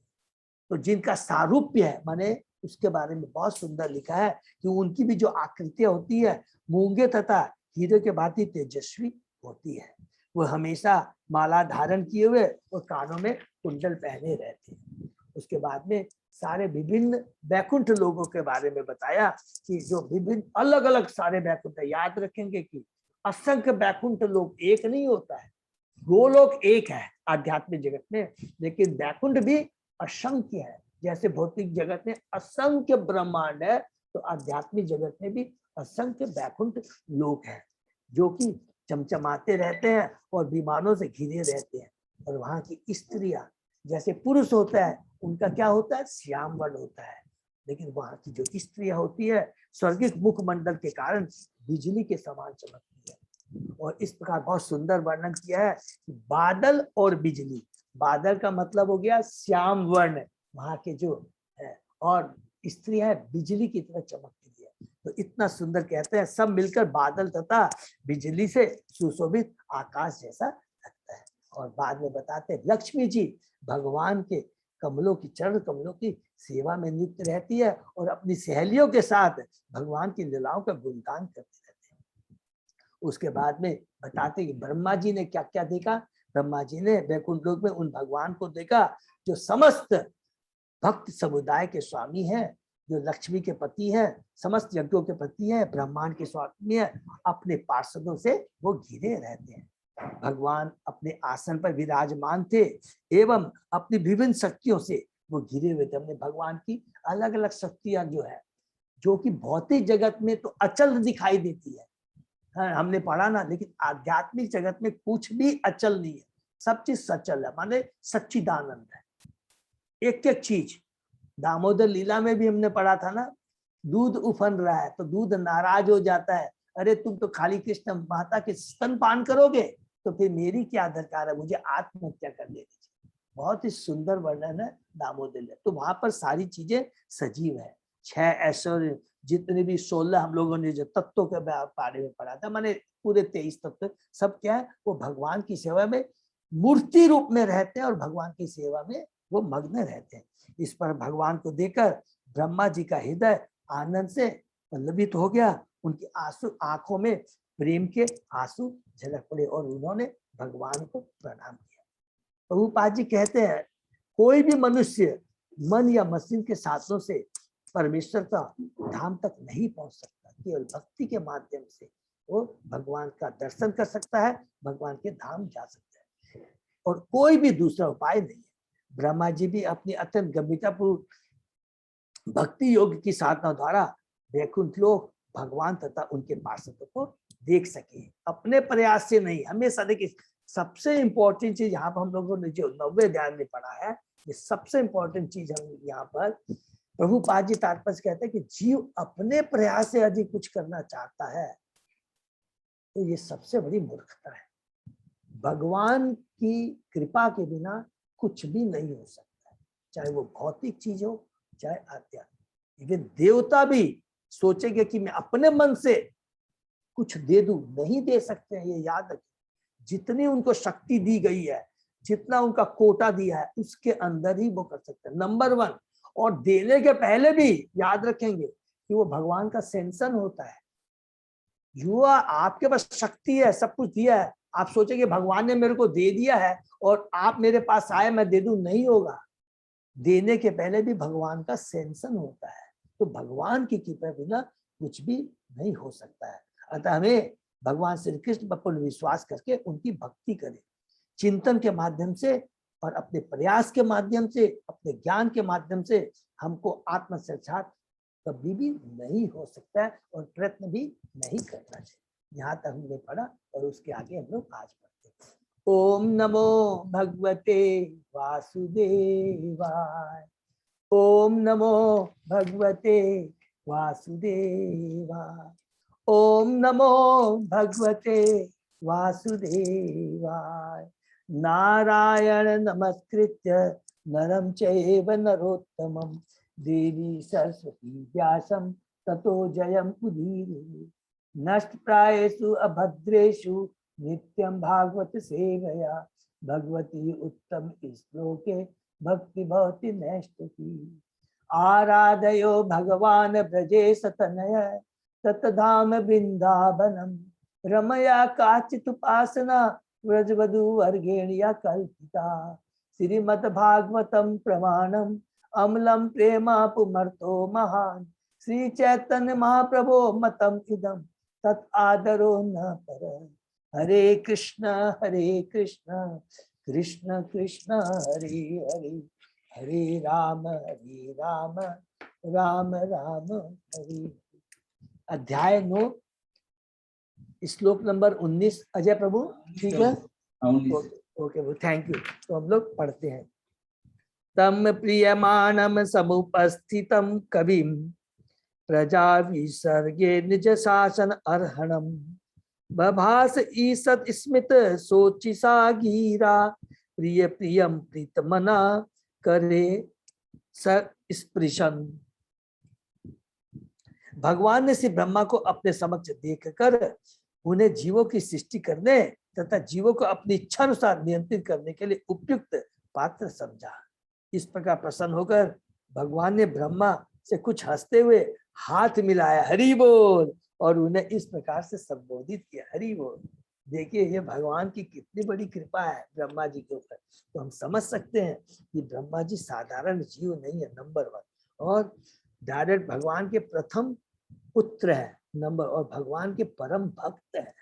तो जिनका सारूप्य है माने उसके बारे में बहुत सुंदर लिखा है कि उनकी भी जो आकृतियां होती है मूंगे तथा हीरे के भांति तेजस्वी होती है। वो हमेशा माला धारण किए हुए और कानों में कुंडल पहने रहते हैं। उसके बाद में सारे विभिन्न वैकुंठ लोगों के बारे में बताया कि जो विभिन्न अलग अलग सारे वैकुंठ है। याद रखेंगे कि असंख्य वैकुंठ लोग एक नहीं होता है, गोलोक एक है आध्यात्मिक जगत में, लेकिन वैकुंठ भी असंख्य है। जैसे भौतिक जगत में असंख्य ब्रह्मांड है, तो आध्यात्मिक जगत में भी असंख्य वैकुंठ लोक है, जो कि चमचमाते रहते हैं और विमानों से घिरे रहते हैं। और वहां की स्त्रियां, जैसे पुरुष होता है उनका क्या होता है, श्याम वर्ण होता है, लेकिन वहां की जो स्त्रियां होती है स्वर्गिक मुखमंडल के कारण बिजली के समान चमकती है। और इस प्रकार बहुत सुंदर वर्णन किया है कि बादल और बिजली, बादल का मतलब हो गया श्याम वर्ण वहां के जो है, और स्त्रियां है बिजली की तरह चमकती है। तो इतना सुंदर कहते हैं, सब मिलकर बादल तथा बिजली से सुशोभित आकाश जैसा लगता है। और बाद में बताते हैं लक्ष्मी जी भगवान के कमलों की, चरण कमलों की सेवा में नियुक्त रहती है और अपनी सहेलियों के साथ भगवान की लीलाओं का गुणगान करते रहते हैं। उसके बाद में बताते कि ब्रह्मा जी ने क्या क्या देखा। ब्रह्मा जी ने वैकुंठ लोक में उन भगवान को देखा जो समस्त भक्त समुदाय के स्वामी हैं, जो लक्ष्मी के पति हैं, समस्त यज्ञों के पति हैं, ब्रह्मांड के स्वामी हैं। अपने पार्षदों से वो घिरे रहते हैं। भगवान अपने आसन पर विराजमान थे एवं अपनी विभिन्न शक्तियों से वो घिरे हुए थे। हमने भगवान की अलग अलग शक्तियां जो है, जो कि भौतिक जगत में तो अचल दिखाई देती है, हमने पढ़ा ना, लेकिन आध्यात्मिक जगत में कुछ भी अचल नहीं है, सब चीज सचल है, माने सच्चिदानंद है। एक एक चीज, दामोदर लीला में भी हमने पढ़ा था ना, दूध उफन रहा है तो दूध नाराज हो जाता है, अरे तुम तो खाली कृष्ण माता के स्तन पान करोगे तो फिर मेरी क्या दरकार है, मुझे आत्महत्या कर लेनी चाहिए। बहुत ही सुंदर वर्णन है दामोदर लीला। तो वहां पर सारी चीजें सजीव है। 6 ऐश्वर्य, जितने भी 16 हम लोगों ने जो तत्वों के बारे में पढ़ा था, माने पूरे 23 तत्व, सब क्या है, वो भगवान की सेवा में मूर्ति रूप में रहते हैं और भगवान की सेवा में वो मग्न रहते हैं। इस पर भगवान को देखकर ब्रह्मा जी का हृदय आनंद से पल्लवित हो गया, उनकी आंसू आंखों में प्रेम के आंसू झलक पड़े और उन्होंने भगवान को प्रणाम किया। प्रभुपाद जी कहते हैं कोई भी मनुष्य मन या मशीन के साधनों से परमेश्वर का धाम तक नहीं पहुंच सकता, केवल भक्ति के माध्यम से वो भगवान का दर्शन कर सकता है, भगवान के धाम जा सकता है, और कोई भी दूसरा उपाय नहीं है। ब्रह्मा जी भी अपनी अत्यंत गंभीरतापूर्वक भक्ति योग की साधना द्वारा वैकुंठ लोक, भगवान तथा उनके पार्षदों को देख सके, अपने प्रयास से नहीं। हमेशा देखिए, सबसे इंपॉर्टेंट चीज यहाँ पर हम लोगों ने जो 90वें अध्याय में पढ़ा है, ये सबसे इंपॉर्टेंट चीज हम यहाँ पर प्रभुपाद जी तात्पर्य कहते हैं कि जीव अपने प्रयास से यदि कुछ करना चाहता है तो ये सबसे बड़ी मूर्खता है। भगवान की कृपा के बिना कुछ भी नहीं हो सकता, चाहे वो भौतिक चीज हो चाहे आध्यात्मिक। लेकिन देवता भी सोचेंगे कि मैं अपने मन से कुछ दे दूं, नहीं दे सकते हैं। ये याद रखें, जितनी उनको शक्ति दी गई है, जितना उनका कोटा दिया है, उसके अंदर ही वो कर सकते हैं, नंबर 1। और देने के पहले भी याद रखेंगे कि वो भगवान का सेंसन होता है। युवा, आपके पास शक्ति है, सब कुछ दिया है, आप सोचेंगे भगवान ने मेरे को दे दिया है और आप मेरे पास आए मैं दे दूं, नहीं होगा। देने के पहले भी भगवान का सेंसन होता है। तो भगवान की कृपा बिना कुछ भी नहीं हो सकता है। अतः हमें भगवान श्री कृष्ण पर विश्वास करके उनकी भक्ति करें, चिंतन के माध्यम से और अपने प्रयास के माध्यम से, अपने ज्ञान के माध्यम से हमको आत्म साक्षात कभी भी नहीं हो सकता है और प्रयत्न भी नहीं करना चाहिए। यहाँ तक हमने पढ़ा और उसके आगे हम लोग आज पढ़ते हैं। ओम नमो भगवते वासुदेवाय। ओम नमो भगवते वासुदेवाय। ओम नमो भगवते वासुदेवाय। नारायण नमस्कृत्य नरं चैव नरोत्तमं देवी सरस्वती व्यासं ततो जयं उदीरये। नष्टप्रायेषु अभद्रेषु नित्यं भागवत सेवया भगवती उत्तम श्लोके भक्ति भवति नैष्ठिकी। आराधयो भगवान ब्रजेश तनय ततधाम वृंदावनम रमया काचित उपासना व्रजवधू वर्गेण्या कल्पिता श्रीमद् भागवतम प्रमाणम अम्लम प्रेमापुमर्तो महान श्री चैतन्य महाप्रभो मतम इदम तत् आदरो न पर। हरे कृष्ण कृष्ण कृष्ण हरे हरे हरे राम राम राम हरे। अध्याय 9 श्लोक नंबर 19। अजय प्रभु ठीक है? Okay thank you. तो हम लोग पढ़ते हैं। तम प्रियमाणम समुपस्थितम कविम प्रजा विसर्गे निज शासन अर्हणम बभास ईसत स्मित सोचिसा गीरा प्रिय प्रियम प्रीतमना करे स्पृशन। भगवान ने श्री ब्रह्मा को अपने समक्ष देखकर उन्हें जीवों की सृष्टि करने तथा जीवों को अपनी इच्छा अनुसार नियंत्रित करने के लिए उपयुक्त पात्र समझा। इस प्रकार प्रसन्न होकर भगवान ने ब्रह्मा से कुछ हंसते हुए हाथ मिलाया, हरि बोल, और उन्हें इस प्रकार से संबोधित किया, हरि बोल। देखिए ये भगवान की कितनी बड़ी कृपा है ब्रह्मा जी के ऊपर। तो हम समझ सकते हैं कि ब्रह्मा जी साधारण जीव नहीं है, नंबर 1, और डायरेक्ट भगवान के प्रथम पुत्र है नंबर, और भगवान के परम भक्त है।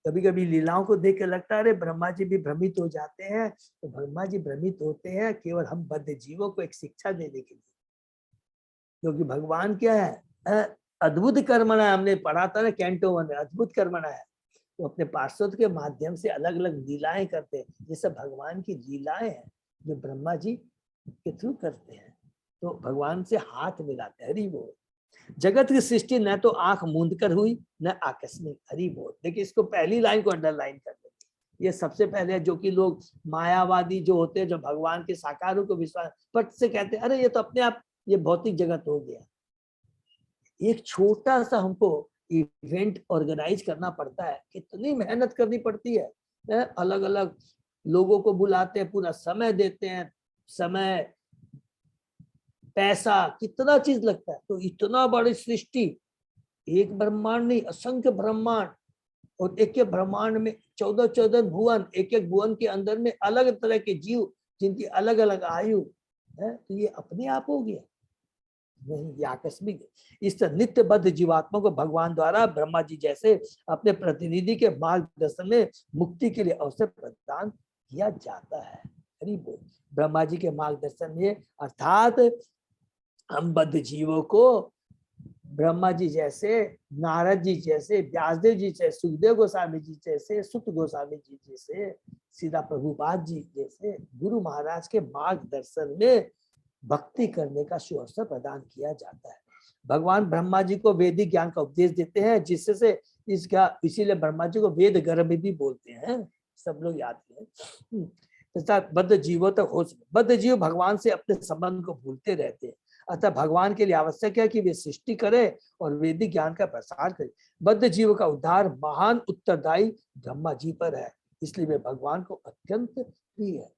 कभी कभी लीलाओं को देख के लगता है अरे ब्रह्मा जी भी भ्रमित हो जाते हैं, तो ब्रह्मा जी भ्रमित होते हैं केवल हम बद्ध जीवों को एक शिक्षा देने के लिए, क्योंकि भगवान क्या है, अद्भुत कर्मणा, हमने पढ़ा था ना कैंटो 1 में, अद्भुत कर्मणा है। तो अपने पार्षद के माध्यम से अलग अलग लीलाएं करते हैं। ये सब भगवान की लीलाएं हैं जो ब्रह्मा जी के थ्रू करते हैं। तो भगवान से हाथ मिलाते हैं, हरि बोल। जगत की सृष्टि न तो आंख मूंद कर हुई न आकस्मिक, हरि बोल। देखिए इसको पहली लाइन को अंडरलाइन कर देते। ये सबसे पहले जो कि लोग मायावादी जो होते हैं, जो भगवान के साकारों को विश्वास पट से कहते हैं अरे ये तो अपने आप ये भौतिक जगत हो गया। एक छोटा सा हमको इवेंट ऑर्गेनाइज करना पड़ता है, कितनी मेहनत करनी पड़ती है। अलग अलग लोगों को बुलाते हैं, पूरा समय देते हैं, समय पैसा कितना चीज लगता है। तो इतना बड़ी सृष्टि, एक ब्रह्मांड नहीं असंख्य ब्रह्मांड, और एक एक ब्रह्मांड में 14 भुवन, एक एक भुवन के अंदर में अलग तरह के जीव जिनकी अलग अलग आयु है। तो ये अपने आप हो गया नहीं, ये आकस्मिक है। इस नित्यबद्ध जीवात्मा को भगवान द्वारा ब्रह्मा जी जैसे अपने प्रतिनिधि के मार्गदर्शन में मुक्ति के लिए अवसर प्रदान किया जाता है, हरि बोल। ब्रह्मा जी के मार्गदर्शन में अर्थात हम बद्ध जीवों को ब्रह्मा जी जैसे, नारद जी जैसे, व्यासदेव जी जैसे, सुखदेव गोस्वामी जी जैसे, सुत गोस्वामी जी जैसे, सीधा प्रभुपाद जी जैसे गुरु महाराज के मार्गदर्शन में भक्ति करने का सुअवसर प्रदान किया जाता है। भगवान ब्रह्मा जी को वैदिक ज्ञान का उपदेश देते हैं, जिससे से इसका इसीलिए ब्रह्मा जी को वेद गर्भ भी बोलते हैं, सब लोग याद करें। तथा बद्ध जीवों तक हो, बद्ध जीव भगवान से अपने संबंध को भूलते रहते हैं। अतः भगवान के लिए आवश्यक है कि वे सृष्टि करें और वैदिक ज्ञान का प्रसार करें। बद्ध जीव का उद्धार महान उत्तरदायी ब्रह्मा जी पर है, इसलिए वे भगवान को अत्यंत प्रिय है।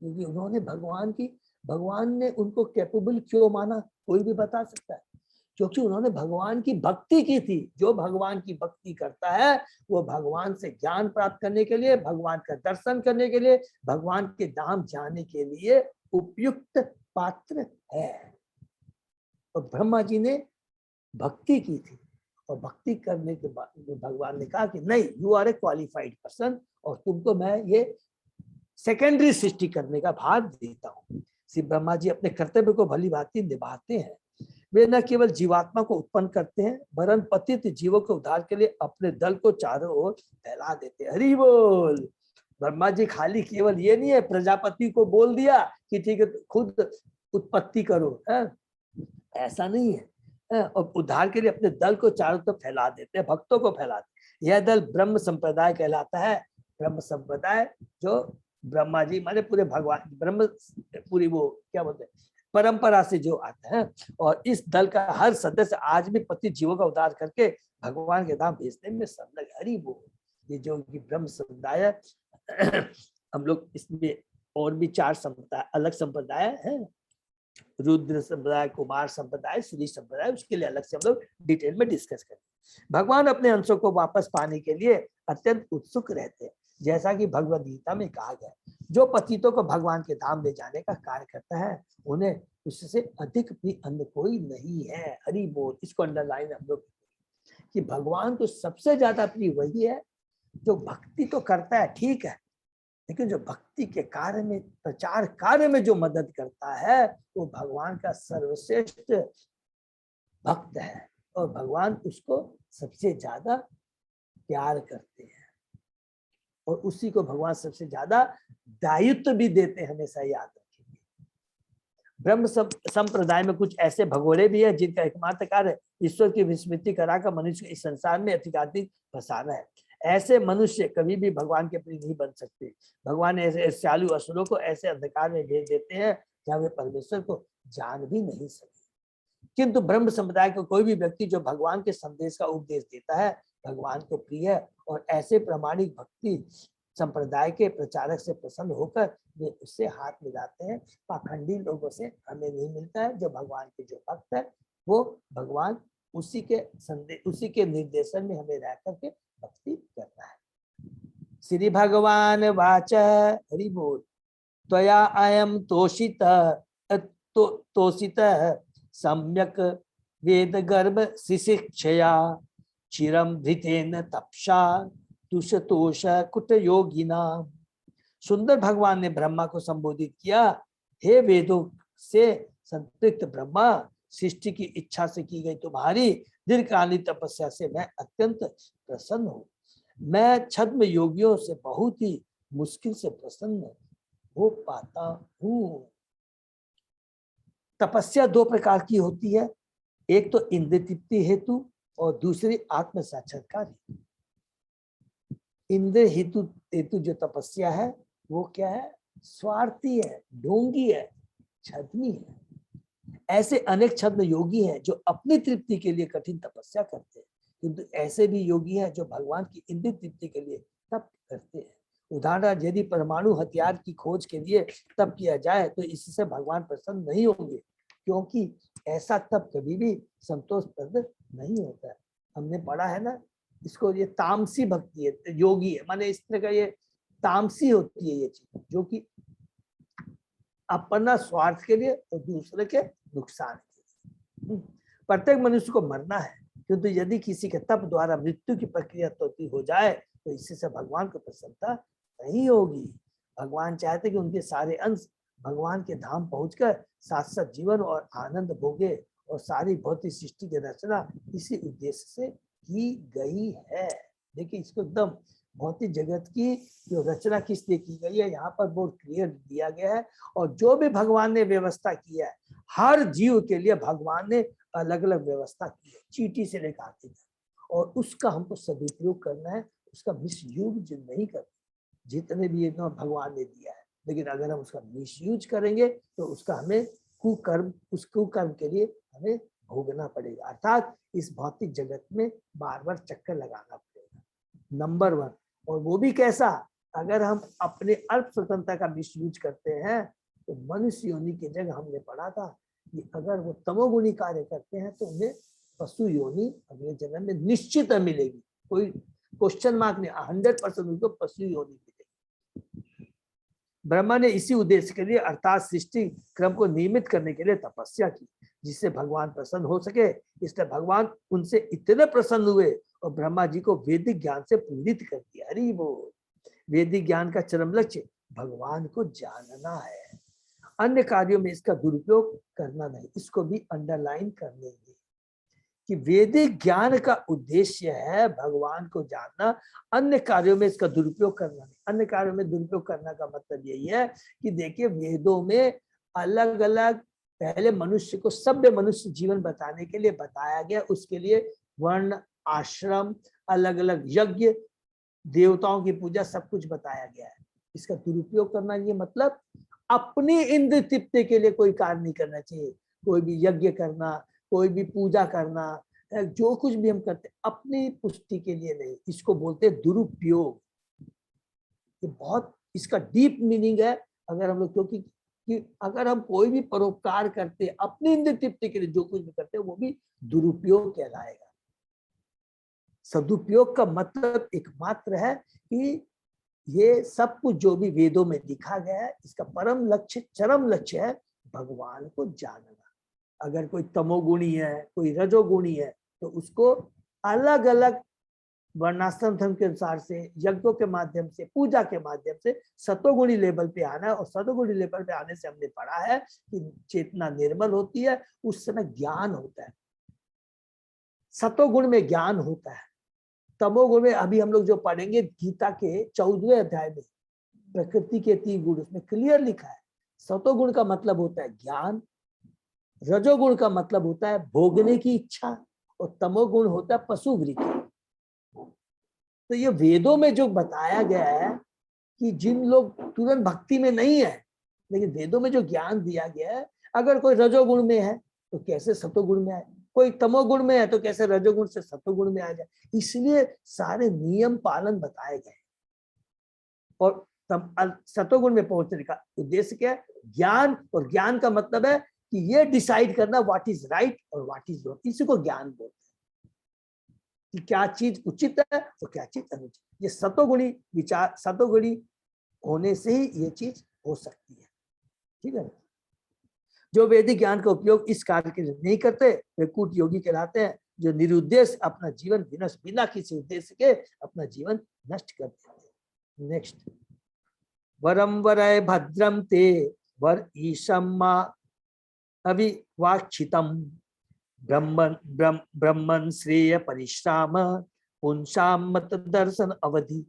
क्योंकि उन्होंने भगवान ने उनको कैपेबल क्यों माना, कोई भी बता सकता है, क्योंकि उन्होंने भगवान की भक्ति की थी। जो भगवान की भक्ति करता है वो भगवान से ज्ञान प्राप्त करने के लिए, भगवान का दर्शन करने के लिए, भगवान के धाम जाने के लिए उपयुक्त पात्र है। और ब्रह्मा जी ने भक्ति की थी, और भक्ति करने के बाद भगवान ने कहा कि नहीं, you are a qualified person, और तुमको मैं ये सेकेंडरी सृष्टि करने का भाग देता हूँ। श्री ब्रह्मा जी अपने कर्तव्य को भली भांति निभाते हैं। वे न केवल जीवात्मा को उत्पन्न करते हैं, वरन पतित जीवों के उद्धार के लिए अपने दल को चारों ओर फैला देते हैं, हरि बोल। ब्रह्मा जी खाली केवल ये नहीं है प्रजापति को बोल दिया कि ठीक है खुद उत्पत्ति करो, ऐसा नहीं है। और उद्धार के लिए अपने दल को चारों तरफ फैला देते हैं, भक्तों को फैलाते। यह दल ब्रह्म संप्रदाय कहलाता है। ब्रह्म संप्रदाय जो ब्रह्मा जी माने पूरे भगवान ब्रह्म, पूरी वो क्या बोलते हैं परंपरा से जो आता है। और इस दल का हर सदस्य आज भी पतित जीवों का उद्धार करके भगवान के धाम भेजने में संलग्न, हरि बोल। ये जो ब्रह्म समुदाय हम लोग इसमें और भी 4 संप्रदाय अलग संप्रदाय है, रुद्र संप्रदाय, कुमार संप्रदाय, श्री संप्रदाय, उसके लिए अलग से हम लोग डिटेल में डिस्कस करें। भगवान अपने अंशों को वापस पाने के लिए अत्यंत उत्सुक रहते हैं। जैसा कि भगवद गीता में कहा गया, जो पतितों को भगवान के धाम ले जाने का कार्य करता है उन्हें उससे अधिक प्रिय अन्य कोई नहीं है। हरि बोल। इसको अंडरलाइन हम लोग कि भगवान तो सबसे ज्यादा प्रिय वही है जो भक्ति तो करता है, ठीक है, लेकिन जो भक्ति के कार्य में, प्रचार कार्य में जो मदद करता है वो भगवान का सर्वश्रेष्ठ भक्त है और भगवान उसको सबसे ज्यादा प्यार करते हैं और उसी को भगवान सबसे ज्यादा दायित्व भी देते हैं। हमेशा याद रखेंगे। ब्रह्म संप्रदाय में कुछ ऐसे भगोड़े भी है जिनका एकमात्र कार्य ईश्वर की विस्मृति कराकर मनुष्य को इस संसार में अधिकाधिक फंसाना है। ऐसे मनुष्य कभी भी भगवान के प्रिय नहीं बन सकते। भगवान ऐसे चालू असुरों को ऐसे अंधकार में भेज देते हैं जहाँ वे परमेश्वर को जान भी नहीं सकते। किंतु ब्रह्म संप्रदाय का कोई भी व्यक्ति जो भगवान के संदेश का उपदेश देता है भगवान को प्रिय है और ऐसे प्रामाणिक भक्ति संप्रदाय के प्रचारक से प्रसन्न होकर वे उससे हाथ मिलाते हैं। पाखंडी लोगों से हमें नहीं मिलता है। जो भगवान के जो भक्त है वो भगवान उसी के संदेश, उसी के निर्देशन में हमें रह करके भक्ति करना है। श्री भगवान वाच, हरि बोल। त्वया अयम तोषित सम्यक वेद गर्भ शिशिक्षया चिरम धृतेन तपसा तुषतोष कुट योगिना। सुंदर भगवान ने ब्रह्मा को संबोधित किया, हे वेदों से संतृप्त ब्रह्मा, सृष्टि की इच्छा से की गई तुम्हारी दीर्घकालीन तपस्या से मैं अत्यंत प्रसन्न हूँ। मैं छद्म योगियों से बहुत ही मुश्किल से प्रसन्न हो पाता हूँ। तपस्या दो प्रकार की होती है, एक तो इंद्र तृप्ति हेतु और दूसरी आत्म साक्षात्कार हेतु। इंद्र हेतु जो तपस्या है वो क्या है? स्वार्थी है, ढोंगी है, छद्मी है। ऐसे अनेक छद्म योगी हैं जो अपनी तृप्ति के लिए कठिन तपस्या करते हैं, किंतु ऐसे भी योगी हैं जो भगवान की इंद्र तृप्ति के लिए तप करते हैं। उदाहरण, यदि परमाणु हथियार की खोज के लिए तप किया जाए तो इससे भगवान प्रसन्न नहीं होंगे, क्योंकि ऐसा तप कभी भी संतोषप्रद नहीं होता है। हमने पढ़ा है ना इसको, ये तामसी भक्ति है, योगी है, माने इस तरह का ये तामसी होती है ये चीज, जो कि अपना स्वार्थ के लिए और दूसरे के नुकसान के लिए। प्रत्येक मनुष्य को मरना है, किंतु यदि किसी के तप द्वारा मृत्यु की प्रक्रिया हो जाए तो इससे भगवान को प्रसन्नता नहीं होगी। भगवान चाहते कि उनके सारे अंश भगवान के धाम पहुंचकर शाश्वत जीवन और आनंद भोगे, और सारी भौतिक सृष्टि की रचना इसी उद्देश्य से की गई है। देखिए इसको एकदम भौतिक जगत की जो रचना किस लिए की गई है यहाँ पर बहुत क्लियर दिया गया है। और जो भी भगवान ने व्यवस्था की है, हर जीव के लिए भगवान ने अलग अलग व्यवस्था की है, चींटी से लेकर आते हैं, और उसका हमको सदुपयोग करना है, उसका मिसयूज नहीं करना। जितने भी ये भगवान ने दिया है, लेकिन अगर हम उसका मिसयूज करेंगे तो उसका हमें कुकर्म, उस कुकर्म के लिए हमें भोगना पड़ेगा, अर्थात इस भौतिक जगत में बार बार चक्कर लगाना पड़ेगा। नंबर 1, और वो भी कैसा? अगर हम अपने अल्प स्वतंत्रता का मिसयूज करते हैं तो मनुष्य योनि की जगह हमने पढ़ा था कि अगर वो तमोगुणी कार्य करते हैं तो उन्हें पशु योनि अगले जन्म में निश्चित मिलेगी, कोई क्वेश्चन मार्क नहीं, 100% उनको पशु योनि मिलेगी। ब्रह्मा ने इसी उद्देश्य के लिए अर्थात सृष्टि क्रम को नियमित करने के लिए तपस्या की, जिससे भगवान प्रसन्न हो सके। इसलिए भगवान उनसे इतने प्रसन्न हुए और ब्रह्मा जी को वैदिक ज्ञान से प्रेरित कर दिया। हरि बोल। वैदिक ज्ञान का चरम लक्ष्य भगवान को जानना है, अन्य कार्यों में इसका दुरुपयोग करना नहीं। इसको भी अंडरलाइन कर लेंगे कि वैदिक ज्ञान का उद्देश्य है भगवान को जानना, अन्य कार्यों में इसका दुरुपयोग करना नहीं। अन्य कार्यों में दुरुपयोग करना का मतलब यही है कि देखिए वेदों में अलग अलग पहले मनुष्य को सभ्य मनुष्य जीवन बताने के लिए बताया गया, उसके लिए वर्ण, आश्रम, अलग अलग यज्ञ, देवताओं की पूजा, सब कुछ बताया गया है। इसका दुरुपयोग करना ये मतलब अपनी इंद्र तृप्ति के लिए कोई कार्य नहीं करना चाहिए। कोई भी यज्ञ करना, कोई भी पूजा करना, जो कुछ भी हम करते अपनी पुष्टि के लिए नहीं, इसको बोलते हैं दुरुपयोग। ये बहुत इसका डीप मीनिंग है। अगर हम लोग, क्योंकि कि अगर हम कोई भी परोपकार करते अपनी इंद्र तृप्ति के लिए, जो कुछ भी करते हैं वो भी दुरुपयोग कहलाएगा। सदुपयोग का मतलब एकमात्र है कि ये सब कुछ जो भी वेदों में लिखा गया है, इसका परम लक्ष्य, चरम लक्ष्य है भगवान को जानना। अगर कोई तमोगुणी है, कोई रजोगुणी है, तो उसको अलग अलग वर्णाश्रम धर्म के अनुसार से, यज्ञों के माध्यम से, पूजा के माध्यम से सतोगुणी लेवल पे आना है। और सतोगुणी लेवल पे आने से हमने पढ़ा है कि चेतना निर्मल होती है, उस समय ज्ञान होता है। सतोगुण में ज्ञान होता है, तमोगुण में अभी हम लोग जो पढ़ेंगे गीता के 14वें अध्याय में प्रकृति के 3 गुण, उसमें क्लियर लिखा है। सतोगुण का मतलब होता है ज्ञान, रजोगुण का मतलब होता है भोगने की इच्छा, और तमोगुण होता है पशुवृत्ति। तो ये वेदों में जो बताया गया है कि जिन लोग तुरंत भक्ति में नहीं है, लेकिन वेदों में जो ज्ञान दिया गया है, अगर कोई रजोगुण में है तो कैसे सतोगुण में आए, कोई तमोगुण में है तो कैसे रजोगुण से सतोगुण में आ जाए। इसलिए सारे नियम पालन बताए गए। और सतोगुण में पहुंचने का उद्देश्य क्या है? ज्ञान। और ज्ञान का मतलब है कि ये डिसाइड करना व्हाट इज राइट और व्हाट इज रॉन्ग। इसी को ज्ञान बोलते हैं कि क्या चीज उचित है और क्या चीज अनुचित। ये सतोगुणी विचार, सतोगुणी होने से ही ये चीज हो सकती है। ठीक है। जो वैदिक ज्ञान का उपयोग इस कार्य के लिए नहीं करते वे कूट योगी कहलाते हैं, जो निरुद्देश्य अपना जीवन विनष्ट, बिना किसी उद्देश्य के अपना जीवन नष्ट कर देते हैं। नेक्स्ट, वरम वरय भद्रम ते वर ईशम अविवाक्षितम ब्रह्मन ब्रह्मन श्रेय परिश्राम पुंसाम मत दर्शन अवधि।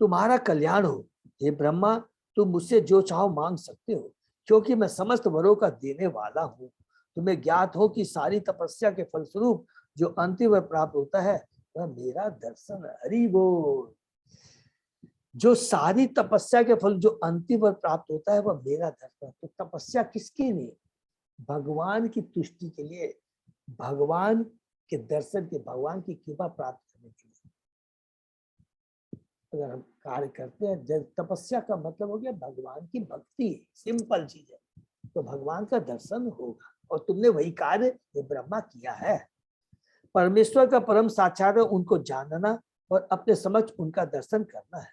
तुम्हारा कल्याण हो हे ब्रह्मा, तुम मुझसे जो चाहो मांग सकते हो, क्योंकि मैं समस्त वरों का देने वाला हूँ। तुम्हें ज्ञात हो कि सारी तपस्या के फलस्वरूप जो अंतिम वर प्राप्त होता है वह मेरा दर्शन। हरि बोल। जो सारी तपस्या के फल जो अंतिम वर प्राप्त होता है वह मेरा दर्शन। तो तपस्या किसके लिए? भगवान की तुष्टि के लिए, भगवान के दर्शन के, भगवान की कृपा प्राप्त करने के लिए अगर हम कार्य करते हैं। जब तपस्या का मतलब हो गया भगवान की भक्ति, सिंपल चीज है, तो भगवान का दर्शन होगा। और तुमने वही कार्य ये ब्रह्मा किया है। परमेश्वर का परम साक्षात्कार उनको जानना और अपने समक्ष उनका दर्शन करना है।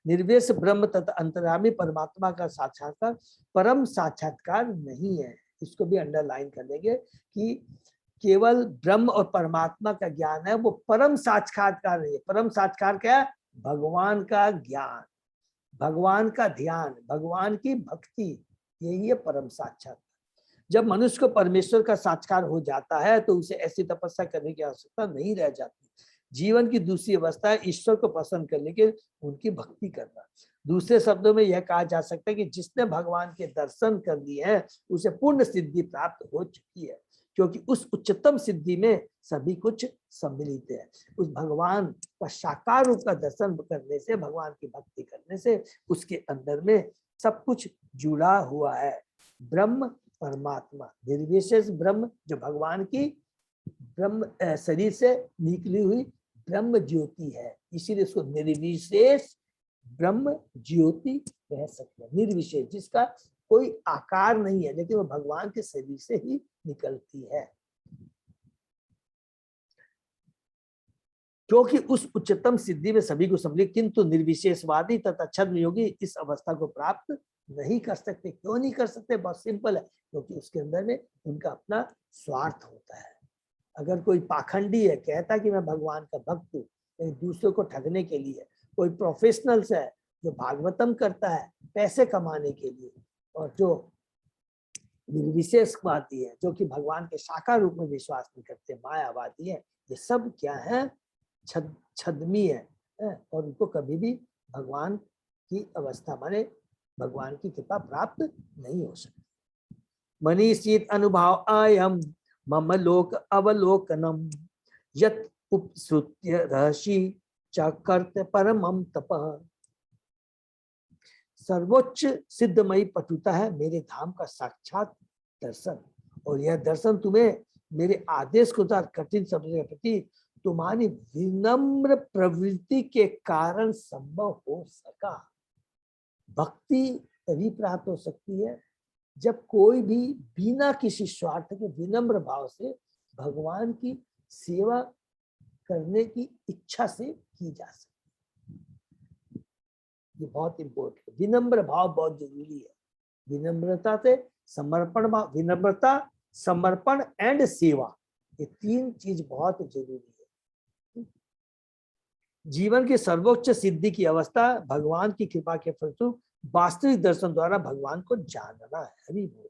निर्वेश ब्रह्म तथा अंतर्यामी परमात्मा का साक्षात्कार परम साक्षात्कार नहीं है। इसको भी अंडरलाइन कर लेंगे कि केवल ब्रह्म और परमात्मा का ज्ञान है, वो परम साक्षात्कार नहीं है। परम साक्षात्कार क्या है? भगवान का ज्ञान, भगवान का ध्यान, भगवान की भक्ति, यही है परम साक्षात्कार। जब मनुष्य को परमेश्वर का साक्षात्कार हो जाता है तो उसे ऐसी तपस्या करने की आवश्यकता नहीं रह जाती। जीवन की दूसरी अवस्था है ईश्वर को प्रसन्न करने के उनकी भक्ति करना। दूसरे शब्दों में यह कहा जा सकता है कि जिसने भगवान के दर्शन कर लिए हैं उसे पूर्ण सिद्धि प्राप्त हो चुकी है, क्योंकि उस उच्चतम सिद्धि में सभी कुछ सम्मिलित है। उस भगवान का साकार रूप का दर्शन करने से, भगवान की भक्ति करने से उसके अंदर में सब कुछ जुड़ा हुआ है। ब्रह्म परमात्मा, निर्विशेष ब्रह्म, जो भगवान की ब्रह्म शरीर से निकली हुई ब्रह्म ज्योति है, इसीलिए उसको निर्विशेष ब्रह्म ज्योति कह सकते हैं। निर्विशेष, जिसका कोई आकार नहीं है, लेकिन वो भगवान के शरीर से ही निकलती है, क्योंकि उस उच्चतम सिद्धि में सभी को सम्मिलित। किंतु निर्विशेषवादी तथा छद्म योगी इस अवस्था को प्राप्त नहीं कर सकते। क्यों नहीं कर सकते? बहुत सिंपल है, क्योंकि उसके अंदर में उनका अपना स्वार्थ होता है। अगर कोई पाखंडी है, कहता कि मैं भगवान का भक्त हूँ, लेकिन दूसरों को ठगने के लिए, कोई प्रोफेशनल्स है जो भागवतम करता है पैसे कमाने के लिए, और जो निर्विशेषवादी है जो कि भगवान के साकार रूप में विश्वास नहीं करते, मायावादी है, ये सब क्या है? छद्मी है, और उनको कभी भी भगवान की अवस्था माने भगवान की कृपा प्राप्त नहीं हो सकती। मनीषित अनुभव आयम मम लोक अवलोकनम यत उपसृत्य रहसी चकर्त परमम तपः। सर्वोच्च सिद्धमयी पटुता है मेरे धाम का साक्षात दर्शन, और यह दर्शन तुम्हें मेरे आदेश के अनुसार कठिन समझने के प्रति तुम्हारी विनम्र प्रवृत्ति के कारण संभव हो सका। भक्ति तभी प्राप्त हो सकती है जब कोई भी बिना किसी स्वार्थ के विनम्र भाव से भगवान की सेवा करने की इच्छा से की जा सके। ये बहुत इंपॉर्टेंट है। विनम्र भाव बहुत जरूरी है। विनम्रता से समर्पण, विनम्रता, समर्पण एंड सेवा, ये तीन चीज बहुत जरूरी है। जीवन की सर्वोच्च सिद्धि की अवस्था भगवान की कृपा के फलस्वरूप वास्तविक दर्शन द्वारा भगवान को जानना है। हरि बोल।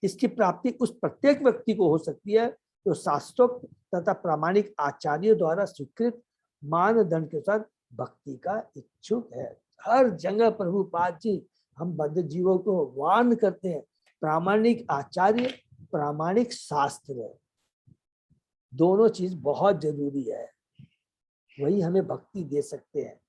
इसकी प्राप्ति उस प्रत्येक व्यक्ति को हो सकती है जो शास्त्रोक्त तथा प्रामाणिक आचार्यों द्वारा स्वीकृत मानदंड के साथ भक्ति का इच्छुक है। हर जगह प्रभुपाद जी हम बद्ध जीवों को वार्न करते हैं, प्रामाणिक आचार्य, प्रामाणिक शास्त्र, दोनों चीज बहुत जरूरी है, वही हमें भक्ति दे सकते हैं।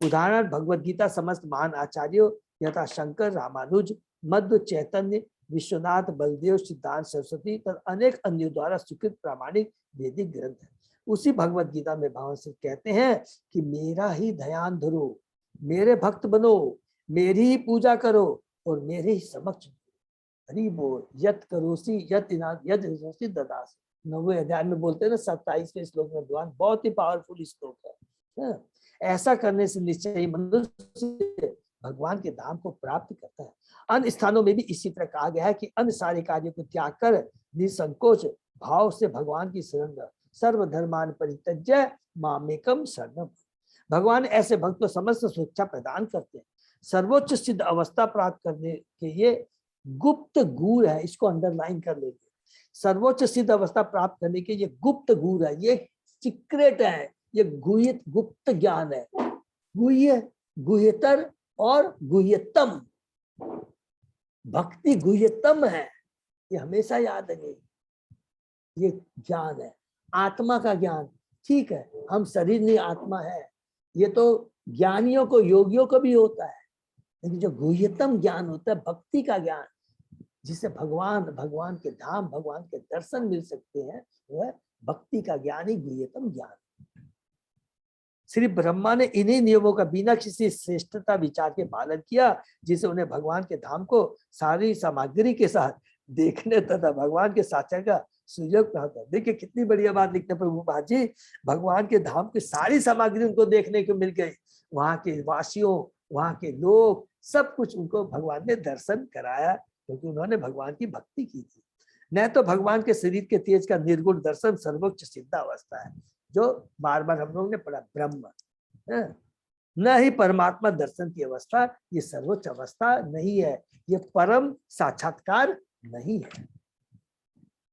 उदाहरण भगवत गीता समस्त महान आचार्यों यथा शंकर, रामानुज, मध्व, चैतन्य, विश्वनाथ, बलदेव, सिद्धांत सरस्वती तथा अनेक अन्यों द्वारा स्वीकृत प्रामाणिक वैदिक ग्रंथ है। उसी भगवत गीता में भगवान से कहते हैं कि मेरा ही ध्यान धरो, मेरे भक्त बनो, मेरी ही पूजा करो और मेरे ही समक्ष। हरि बोल। यत करोसी यत यद ददासी, 9वें अध्याय में बोलते हैं ना, 27वें श्लोक में भगवान, बहुत ही पावरफुल श्लोक है। ऐसा करने से निश्चय ही मनुष्य भगवान के धाम को प्राप्त करता है। अन्य स्थानों में भी इसी तरह कहा गया है कि अन्य सारे कार्यों को त्याग कर निसंकोच भाव से भगवान की शरण, सर्वधर्मान परित्यज्य मामेकम शरणम। भगवान ऐसे भक्त को समस्त सुरक्षा प्रदान करते हैं। सर्वोच्च सिद्ध अवस्था प्राप्त करने के ये गुप्त गुर है, इसको अंडरलाइन कर लेंगे। सर्वोच्च सिद्ध अवस्था प्राप्त करने के ये गुप्त गुर है, ये सीक्रेट है, ये गुह्य गुप्त ज्ञान है। गुह्य, गुह्यतर और गुह्यतम। भक्ति गुह्यतम है, ये हमेशा याद रखिए। ये ज्ञान है आत्मा का ज्ञान। ठीक है, हम शरीर नहीं आत्मा है, ये तो ज्ञानियों को, योगियों को भी होता है, लेकिन जो गुह्यतम ज्ञान होता है भक्ति का ज्ञान, जिसे भगवान के धाम, भगवान के दर्शन मिल सकते हैं, वह भक्ति का ज्ञान ही गुह्यतम ज्ञान। श्री ब्रह्मा ने इन्हीं नियमों का बिना किसी श्रेष्ठता विचार के पालन किया, जिसे उन्हें भगवान के धाम को सारी सामग्री के साथ देखने तथा भगवान के साक्षात्कार का सुयोग प्राप्त। देखिए कितनी बढ़िया बात लिखते हैं प्रभुपाद जी, भगवान के धाम की सारी सामग्री उनको देखने को मिल गई। वहां के वासियों, वहां के लोग, सब कुछ उनको भगवान ने दर्शन कराया, क्योंकि उन्होंने भगवान की भक्ति की थी। न तो भगवान के शरीर के तेज का निर्गुण दर्शन सर्वोच्च सिद्ध अवस्था है, जो बार बार हम लोगों ने पढ़ा, ब्रह्म, न ही परमात्मा दर्शन की अवस्था, ये सर्वोच्च अवस्था नहीं है, ये परम साक्षात्कार नहीं है।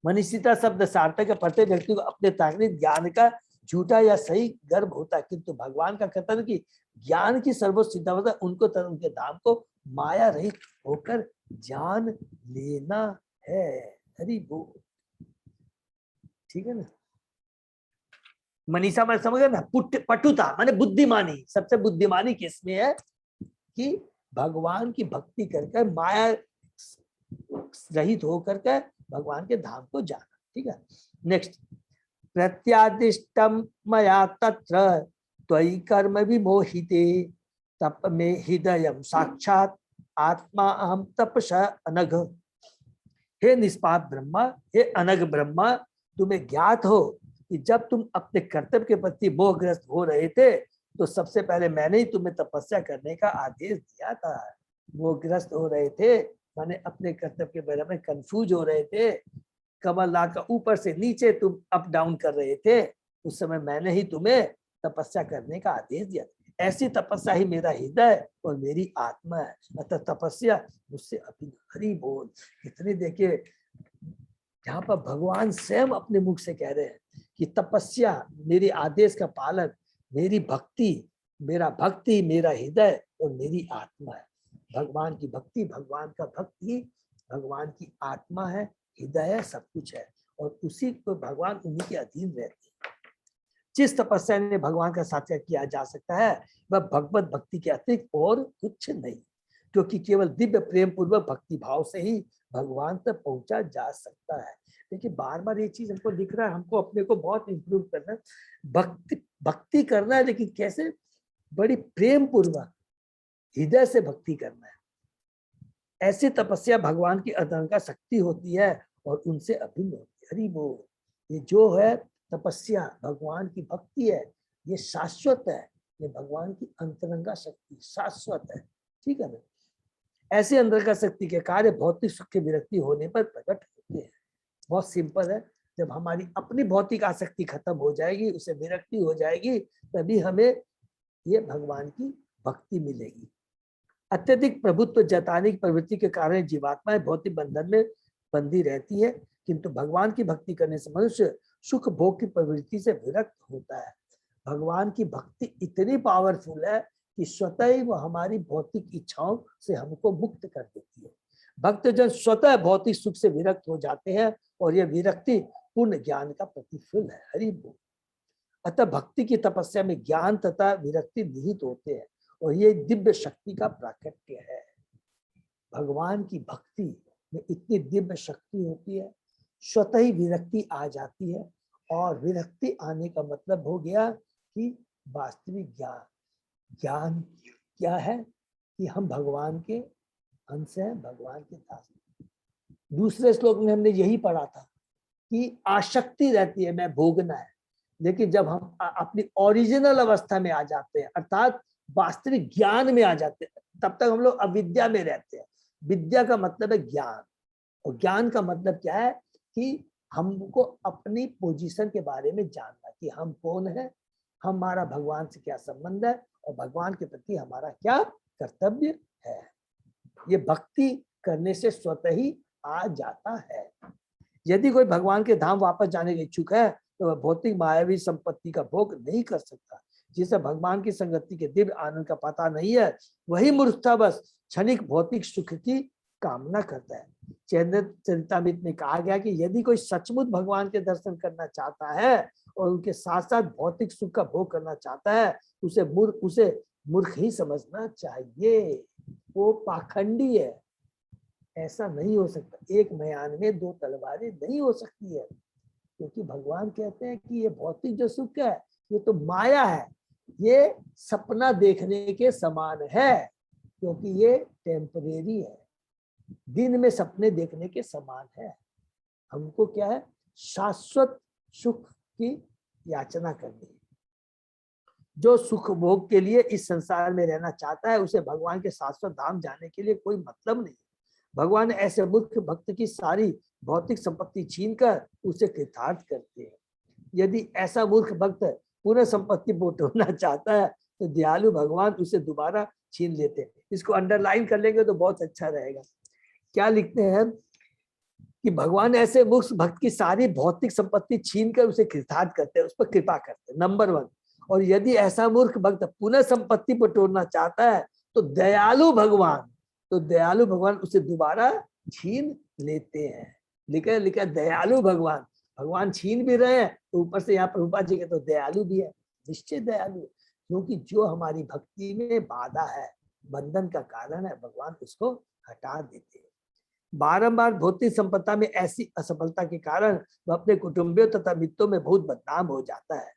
मनीषिता शब्द सार्थक है, प्रत्येक व्यक्ति को अपने ताकत ज्ञान का झूठा या सही गर्व होता है, किंतु भगवान का कथन कि ज्ञान की सर्वोच्च सिद्ध अवस्था उनको तथा उनके धाम को माया रहित होकर जान लेना है। हरि बोल। ठीक है ना। मनीषा में समझ गए ना, पटुता माने बुद्धिमानी। सबसे बुद्धिमानी किसमें है कि भगवान की भक्ति करके माया रहित होकर के भगवान के धाम को जाना। ठीक है। नेक्स्ट, प्रत्यादिष्टम मया तत्र त्वयि कर्म विमोहिते तप में हृदयम साक्षात आत्मा अहम तपस अनघ। हे निष्पाप ब्रह्मा, हे अनघ ब्रह्मा, तुम्हें ज्ञात हो कि जब तुम अपने कर्तव्य के प्रति मोहग्रस्त हो रहे थे, तो सबसे पहले मैंने ही तुम्हें तपस्या करने का आदेश दिया था। मोहग्रस्त हो रहे थे माने अपने कर्तव्य के बारे में कंफ्यूज हो रहे थे, कमलनाथ का ऊपर से नीचे तुम अप डाउन कर रहे थे, उस समय मैंने ही तुम्हें तपस्या करने का आदेश दिया। ऐसी तपस्या ही मेरा हृदय और मेरी आत्मा है, अतः तपस्या मुझसे अभिन्न। हरि बोल। इतने देखिए, जहाँ पर भगवान स्वयं अपने मुख से कह रहे हैं कि तपस्या मेरी आदेश का पालन, मेरी भक्ति, मेरा हृदय और मेरी आत्मा है। भगवान की भक्ति, भगवान का भक्ति भगवान की आत्मा है, हृदय है, सब कुछ है, और उसी को भगवान उन्हीं के अधीन रहते हैं। जिस तपस्या में भगवान का साक्षात्कार किया जा सकता है वह भगवत भक्ति के अतिरिक्त और कुछ नहीं, क्योंकि केवल दिव्य प्रेम पूर्वक भक्ति भाव से ही भगवान तक पहुंचा जा सकता है। देखिए बार बार ये चीज हमको दिख रहा है, हमको अपने को बहुत इंप्रूव करना है। भक्ति करना है, लेकिन कैसे? बड़ी प्रेम पूर्वक हृदय से भक्ति करना है। ऐसी तपस्या भगवान की अदंका शक्ति होती है और उनसे अभिन्न होती है। हरि बोल। ये जो है तपस्या, भगवान की भक्ति है, ये शाश्वत है, ये भगवान की अंतरंगा शक्ति शाश्वत है, ठीक है ना। ऐसे अंतरंगा शक्ति के कार्य भौतिक सुख की विरक्ति होने पर प्रकट होते हैं। बहुत सिंपल है, जब हमारी अपनी भौतिक आसक्ति खत्म हो जाएगी, उसे विरक्ति हो जाएगी, तभी हमें ये भगवान की भक्ति मिलेगी। अत्यधिक प्रभुत्व जताने की प्रवृत्ति के कारण जीवात्माएं भौतिक बंधन में बंधी रहती है, किंतु भगवान की भक्ति करने से मनुष्य सुख भोग की प्रवृत्ति से विरक्त होता है। भगवान की भक्ति इतनी पावरफुल है कि स्वतः ही वो हमारी भौतिक इच्छाओं से हमको मुक्त कर देती है। भक्तजन स्वतः भौतिक सुख से विरक्त हो जाते हैं और यह विरक्ति पूर्ण ज्ञान का प्रतिफल है। हरि बोल। अतः भक्ति की तपस्या में ज्ञान तथा विरक्ति निहित होते हैं और ये दिव्य शक्ति का प्राकट्य है। भगवान की भक्ति में इतनी दिव्य शक्ति होती है, स्वतः ही विरक्ति आ जाती है, और विरक्ति आने का मतलब हो गया कि वास्तविक ज्ञान क्या है कि हम भगवान के अंश हैं, भगवान के दास। दूसरे श्लोक में हमने यही पढ़ा था कि आसक्ति रहती है, मैं भोगना है, लेकिन जब हम अपनी ओरिजिनल अवस्था में आ जाते हैं, अर्थात वास्तविक ज्ञान में आ जाते हैं, तब तक हम लोग अविद्या में रहते हैं। विद्या का मतलब है ज्ञान, और ज्ञान का मतलब क्या है कि हमको अपनी पोजीशन के बारे में जानना कि हम कौन है, हमारा भगवान से क्या संबंध है और भगवान के प्रति हमारा क्या कर्तव्य है। ये भक्ति करने से स्वतः ही आ जाता है। यदि कोई भगवान के धाम वापस जाने के इच्छुक है तो वह भौतिक मायावी संपत्ति का भोग नहीं कर सकता। जिसे भगवान की संगति के दिव्य आनंद का पता नहीं है, वही मूर्खता बस क्षणिक भौतिक सुख की कामना करता है। चरितामृत में कहा गया कि यदि कोई सचमुच भगवान के दर्शन करना चाहता है और उनके साथ साथ भौतिक सुख का भोग करना चाहता है, उसे मूर्ख ही समझना चाहिए। वो पाखंडी है। ऐसा नहीं हो सकता। एक म्यान में दो तलवारें नहीं हो सकती है, क्योंकि भगवान कहते हैं कि ये भौतिक जो सुख है ये तो माया है, ये सपना देखने के समान है, क्योंकि ये टेम्परेरी है, दिन में सपने देखने के समान है। हमको क्या है, शाश्वत सुख की याचना करनी है। जो सुख भोग के लिए इस संसार में रहना चाहता है, उसे भगवान के शाश्वत धाम जाने के लिए कोई मतलब नहीं। भगवान ऐसे मूर्ख भक्त की सारी भौतिक संपत्ति छीनकर उसे कृतार्थ करते हैं। यदि ऐसा मूर्ख भक्त पूर्ण संपत्ति बटोरना चाहता है तो दयालु भगवान उसे दोबारा छीन लेते हैं। इसको अंडरलाइन कर लेंगे तो बहुत अच्छा रहेगा। क्या लिखते हैं कि भगवान ऐसे मूर्ख भक्त की सारी भौतिक संपत्ति छीनकर उसे कृतार्थ करते हैं, उस पर कृपा करते हैं, नंबर 1। और यदि ऐसा मूर्ख भक्त पुनः संपत्ति बटोरना चाहता है तो दयालु भगवान उसे दोबारा छीन लेते हैं। लिखा दयालु भगवान छीन भी रहे हैं, तो ऊपर से यहाँ प्रभुपाद जी के तो दयालु भी है, निश्चय दयालु, क्योंकि जो हमारी भक्ति में बाधा है, बंधन का कारण है, भगवान उसको हटा देते हैं। बारंबार भौतिक संपदा में ऐसी असफलता के कारण वह अपने कुटुंबियों तथा मित्रों में बहुत बदनाम हो जाता है।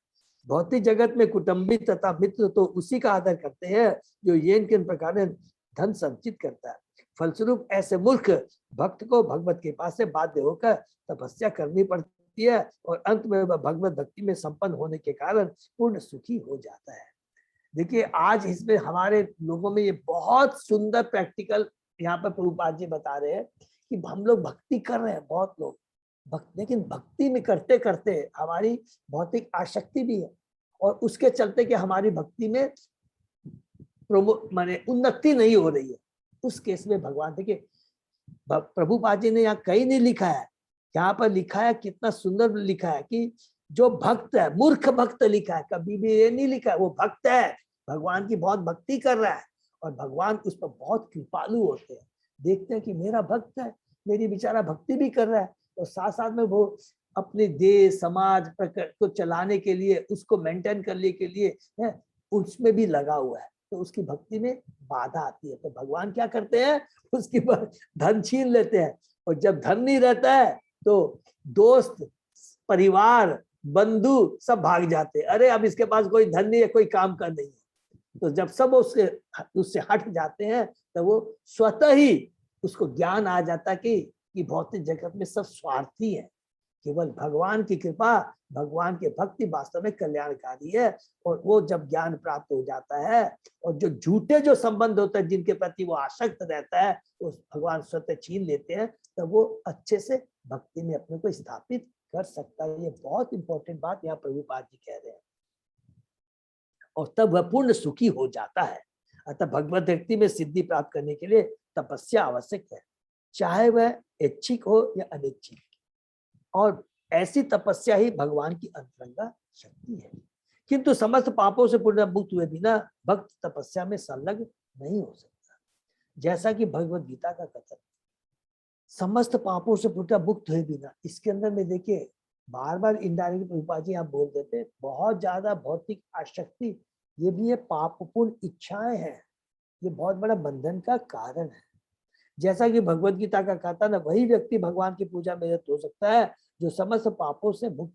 भौतिक जगत में कुटुंबी तथा मित्र तो उसी का आदर करते हैं जो येन के प्रकार धन संचित करता है। फलस्वरूप ऐसे मूर्ख भक्त को भगवत के पास से बाध्य होकर तपस्या करनी पड़ती है और अंत में वह भगवत भक्ति में संपन्न होने के कारण पूर्ण सुखी हो जाता है। देखिए, आज इसमें हमारे लोगों में ये बहुत सुंदर प्रैक्टिकल यहाँ पर प्रभुपाद जी बता रहे हैं कि हम लोग भक्ति कर रहे हैं, बहुत लोग लेकिन भक्ति में करते करते हमारी भौतिक आसक्ति भी है, और उसके चलते कि हमारी भक्ति में माने उन्नति नहीं हो रही है। उस केस में भगवान, देखिए प्रभुपाद जी ने यहाँ कहीं नहीं लिखा है, यहाँ पर लिखा है, कितना सुंदर लिखा है कि जो भक्त है, मूर्ख भक्त लिखा है, कभी भी ये नहीं लिखा है वो भक्त है, भगवान की बहुत भक्ति कर रहा है और भगवान उस पर बहुत कृपालु होते हैं। देखते हैं कि मेरा भक्त है, मेरी बेचारा भक्ति भी कर रहा है और साथ साथ में वो अपने देश समाज को चलाने के लिए, उसको मेंटेन करने के लिए उसमें भी लगा हुआ है, तो उसकी भक्ति में बाधा आती है। तो भगवान क्या करते हैं, उसकी धन छीन लेते हैं, और जब धन नहीं रहता है तो दोस्त परिवार बंधु सब भाग जाते हैं। अरे अब इसके पास कोई धन नहीं है, कोई काम का नहीं है। तो जब सब उससे हट जाते हैं तो वो स्वतः ही उसको ज्ञान आ जाता कि भौतिक जगत में सब स्वार्थी है, केवल भगवान की कृपा, भगवान के भक्ति वास्तव में कल्याणकारी है। और वो जब ज्ञान प्राप्त हो जाता है और जो झूठे जो संबंध होते हैं जिनके प्रति वो आसक्त रहता है, उस भगवान स्वतः छीन लेते हैं, तब वो अच्छे से भक्ति में अपने को स्थापित कर सकता है। ये बहुत इंपॉर्टेंट बात यहाँ प्रभुपाद जी कह रहे हैं। और तब वह पूर्ण सुखी हो जाता है। अतः भगवत भक्ति में सिद्धि प्राप्त करने के लिए तपस्या आवश्यक है, चाहे वह ऐच्छिक हो या अनैच्छिक। और ऐसी तपस्या ही भगवान की अंतरंगा शक्ति है। किंतु समस्त पापों से पूर्ण मुक्त हुए बिना भक्त तपस्या में संलग्न नहीं हो सकता। जैसा कि भगवत गीता का कथन, समस्त पापों से पूर्ण मुक्त हुए बिना, इसके अंदर में देखिए बार बार इनडायरेक्ट प्रभुपाद जी आप बोल देते, बहुत ज्यादा भौतिक आसक्ति, ये भी ये पापपूर्ण इच्छाएं हैं, ये बहुत बड़ा बंधन का कारण है। जैसा कि भगवत गीता का कहता ना, वही व्यक्ति भगवान की पूजा में रत हो सकता है जो समस्त पापों से मुक्त।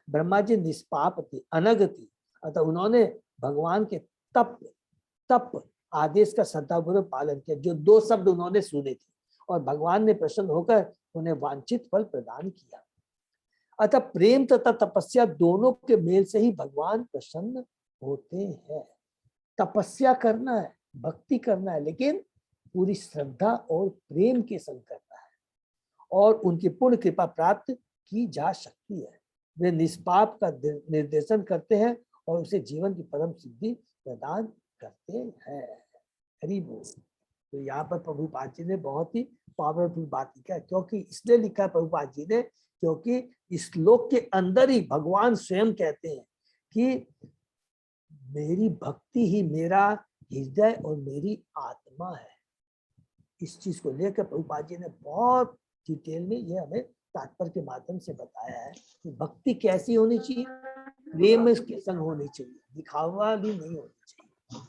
ब्रह्मा जी निष्पाप थे, अनग थी, अतः उन्होंने भगवान के तप आदेश का श्रद्धापूर्वक पालन किया। जो 2 शब्द उन्होंने सुने थे और भगवान ने प्रसन्न होकर उन्हें वांछित फल प्रदान किया। अतः प्रेम तथा तपस्या दोनों के मेल से ही भगवान प्रसन्न होते हैं। तपस्या करना है, भक्ति करना है, लेकिन पूरी श्रद्धा और प्रेम के संग करना है और उनकी पूर्ण कृपा प्राप्त की जा सकती है। वे निष्पाप का निर्देशन करते हैं और उसे जीवन की परम सिद्धि प्रदान करते हैं। हरि बोल। तो यहाँ पर प्रभुपाद जी ने बहुत ही पावरफुल बात लिखा है, क्योंकि इसलिए लिखा है प्रभुपाद जी ने, क्योंकि इस श्लोक के अंदर ही भगवान स्वयं कहते हैं कि मेरी भक्ति ही मेरा हृदय और मेरी आत्मा है। इस चीज को लेकर प्रभुपाद जी ने बहुत डिटेल में ये हमें तात्पर्य के माध्यम से बताया है कि भक्ति कैसी होनी चाहिए, प्रेम के संग होनी चाहिए, दिखावा भी नहीं होनी चाहिए।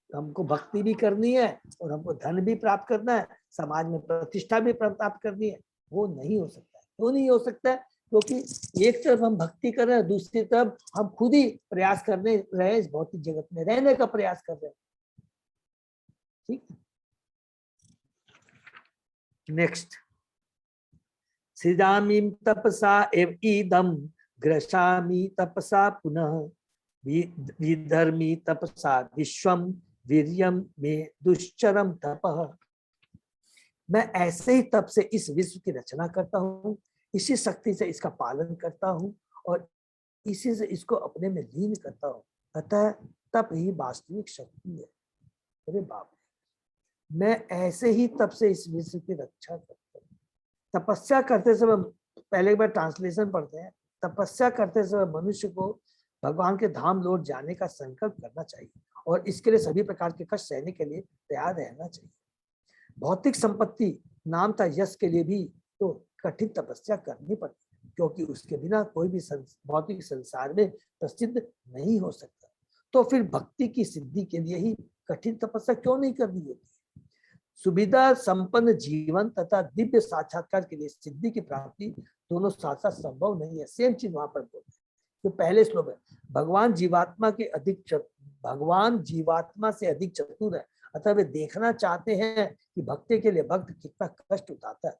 हमको भक्ति भी करनी है और हमको धन भी प्राप्त करना है, समाज में प्रतिष्ठा भी प्राप्त करनी है, वो नहीं हो सकता है। क्यों नहीं हो सकता है? क्योंकि एक तरफ हम भक्ति कर रहे हैं, दूसरी तरफ हम खुद ही प्रयास करने रहे, इस भौतिक जगत में रहने का प्रयास कर रहे हैं। ठीक, नेक्स्ट, सृजामि तपसा एव इदं ग्रसामि तपसा पुनः विधर्मि तपसा विश्वम वीर्यम में दुश्चरम तपः। मैं ऐसे ही तप से इस विश्व की रचना करता हूँ, इसी शक्ति से इसका पालन करता हूँ और इसी से इसको अपने में लीन करता हूँ। अतः तप ही वास्तविक शक्ति है। अरे बाप, मैं ऐसे ही तप से इस विश्व की रक्षा करता हूँ। तपस्या करते समय, पहले एक बार ट्रांसलेशन पढ़ते हैं, तपस्या करते समय मनुष्य को भगवान के धाम लौट जाने का संकल्प करना चाहिए और इसके लिए सभी प्रकार के कष्ट सहने के लिए तैयार रहना चाहिए। भौतिक संपत्ति, नाम था यश के लिए भी तो कठिन तपस्या करनी पड़ती है, क्योंकि उसके बिना कोई भी भौतिक संसार में प्रसिद्ध नहीं हो सकता। तो फिर भक्ति की सिद्धि के लिए ही कठिन तपस्या क्यों नहीं करनी होती? सुविधा संपन्न जीवन तथा दिव्य साक्षात्कार के लिए सिद्धि की प्राप्ति दोनों साथ साथ संभव नहीं है। सेम चीज वहां पर बोलते हैं। तो पहले श्लोक में भगवान जीवात्मा से अधिक चतुर है, अतः वे देखना चाहते हैं कि भक्ति के लिए भक्त कितना कष्ट उठाता है।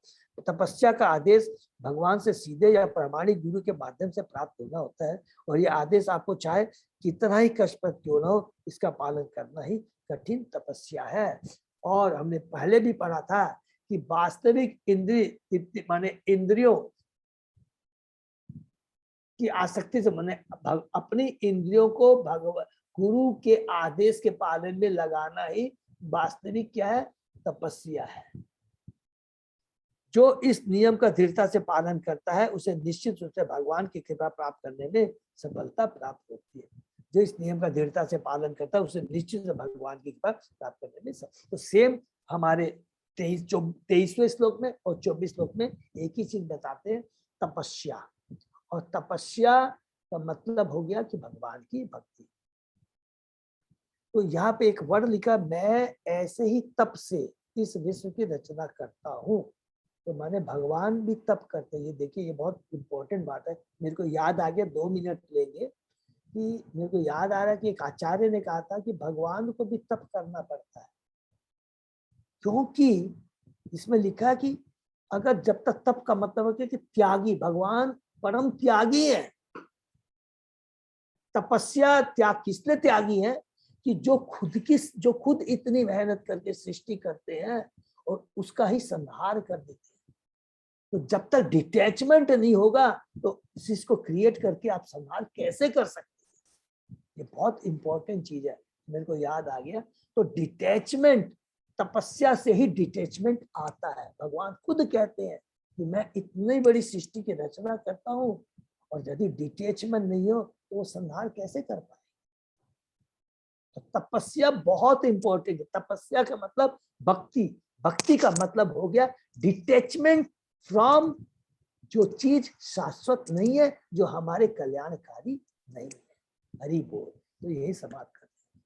तपस्या का आदेश भगवान से सीधे या प्रामाणिक गुरु के माध्यम से प्राप्त होना होता है और ये आदेश आपको चाहे कितना ही कष्टप्रद क्यों न हो, इसका पालन करना ही कठिन तपस्या है। और हमने पहले भी पढ़ा था कि वास्तविक इंद्रियों की आसक्ति से मैंने अपनी इंद्रियों को भगवान गुरु के आदेश के पालन में लगाना ही वास्तविक क्या है? तपस्या है। जो इस नियम का दृढ़ता से पालन करता है उसे निश्चित रूप से भगवान की कृपा प्राप्त करने में सफलता प्राप्त होती है। जो इस नियम का दृढ़ता से पालन करता है उसे निश्चित से भगवान की कृपा प्राप्त करने में तो सेम हमारे 23वें श्लोक में और 24 श्लोक में एक ही चीज बताते हैं, तपस्या। और तपस्या का मतलब हो गया कि भगवान की भक्ति। तो यहाँ पे एक वर्ड लिखा, मैं ऐसे ही तप से इस विश्व की रचना करता हूँ। तो माने भगवान भी तप करते हैं। ये देखिए, ये बहुत इंपॉर्टेंट बात है। मेरे को याद आ गया, 2 मिनट लेंगे, कि मेरे को याद आ रहा है कि एक आचार्य ने कहा था कि भगवान को भी तप करना पड़ता है, क्योंकि इसमें लिखा कि अगर जब तक तप का मतलब है कि त्यागी, भगवान परम त्यागी है। तपस्या त्याग किसने त्यागी है कि जो खुद इतनी मेहनत करके सृष्टि करते हैं और उसका ही संहार कर देते हैं। तो जब तक डिटैचमेंट नहीं होगा तो इसको क्रिएट करके आप संहार कैसे कर सकते हैं? ये बहुत इंपॉर्टेंट चीज है, मेरे को याद आ गया। तो डिटैचमेंट, तपस्या से ही डिटैचमेंट आता है। भगवान खुद कहते हैं कि मैं इतनी बड़ी सृष्टि की रचना करता हूँ और यदि डिटैचमेंट नहीं हो तो वो संहार कैसे कर पाए? तो तपस्या बहुत इंपॉर्टेंट है। तपस्या का मतलब भक्ति, भक्ति का मतलब हो गया डिटैचमेंट फ्रॉम जो चीज शाश्वत नहीं है, जो हमारे कल्याणकारी नहीं है। हरि बोल। तो यही समाप्त करते हैं।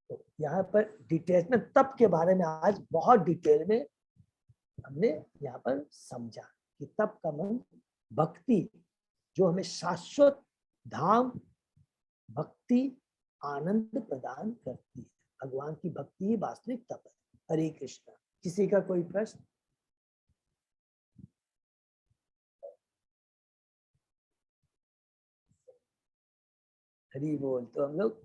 तो यहाँ पर डिटैचमेंट तप के बारे में आज बहुत डिटेल में हमने यहाँ पर समझा कि तप का मन भक्ति, जो हमें शाश्वत धाम, भक्ति, आनंद प्रदान करती है। भगवान की भक्ति ही वास्तविक तप है। हरे कृष्णा। किसी का कोई प्रश्न? हरि बोल। तो हम लोग,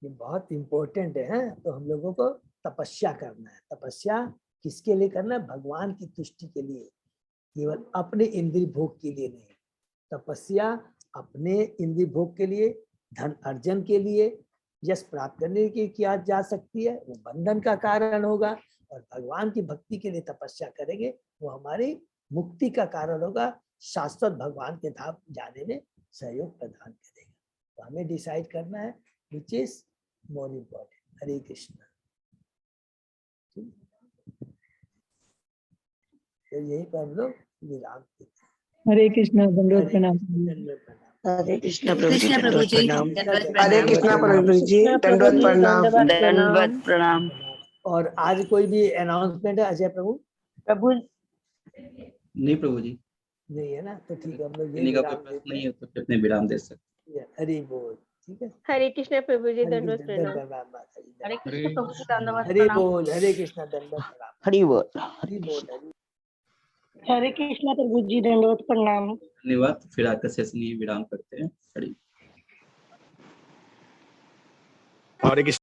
ये बहुत इंपॉर्टेंट है, तो हम लोगों को तपस्या करना है। तपस्या किसके लिए करना है? भगवान की तुष्टि के लिए, केवल अपने इंद्रिय भोग के लिए नहीं। तपस्या अपने इंद्रिय भोग के लिए, धन अर्जन के लिए, यश प्राप्त करने के लिए किया जा सकती है, वो बंधन का कारण होगा। और भगवान की भक्ति के लिए तपस्या करेंगे, वो हमारी मुक्ति का कारण होगा, शाश्वत भगवान के धाम जाने में सहयोग प्रदान करेगा। तो हमें डिसाइड करना है विच इज मोर इम्पोर्टेंट। हरे कृष्णा। तो यही पर हम लोग विराम देते हैं। हरे कृष्णा, दंडवत प्रणाम। दंडवत प्रणाम। हरे कृष्ण प्रभु जी, दंडवत प्रणाम। हरे कृष्णा प्रभु जी, दंडवत प्रणाम। दंडवत प्रणाम। और आज कोई भी अनाउंसमेंट है अजय प्रभु? प्रभु नहीं प्रभु जी, नहीं है ना, तो ठीक है, हम लोग ये इन्हीं का कोई विराम प्रश्न देते नहीं हैं। है तो फिर अपने विराम दे सकते हैं। हरि बोल। ठीक है। हरे कृष्ण प्रभु जी, हरे दंडवत कृष्ण, प्रणाम। धन्यवाद माता जी। हरे कृष्ण प्रभु जी, दंडवत हरि प्रणाम। बोल। हरे कृष्ण, दंडवत प्रणाम। हरि बोल। हरि बोल। हरे कृष्णा प्रभु जी, दंडवत प्रणाम। धन्यवाद। फिर आज का सेशन यही विराम करते हैं। हरि हरे कृष्ण।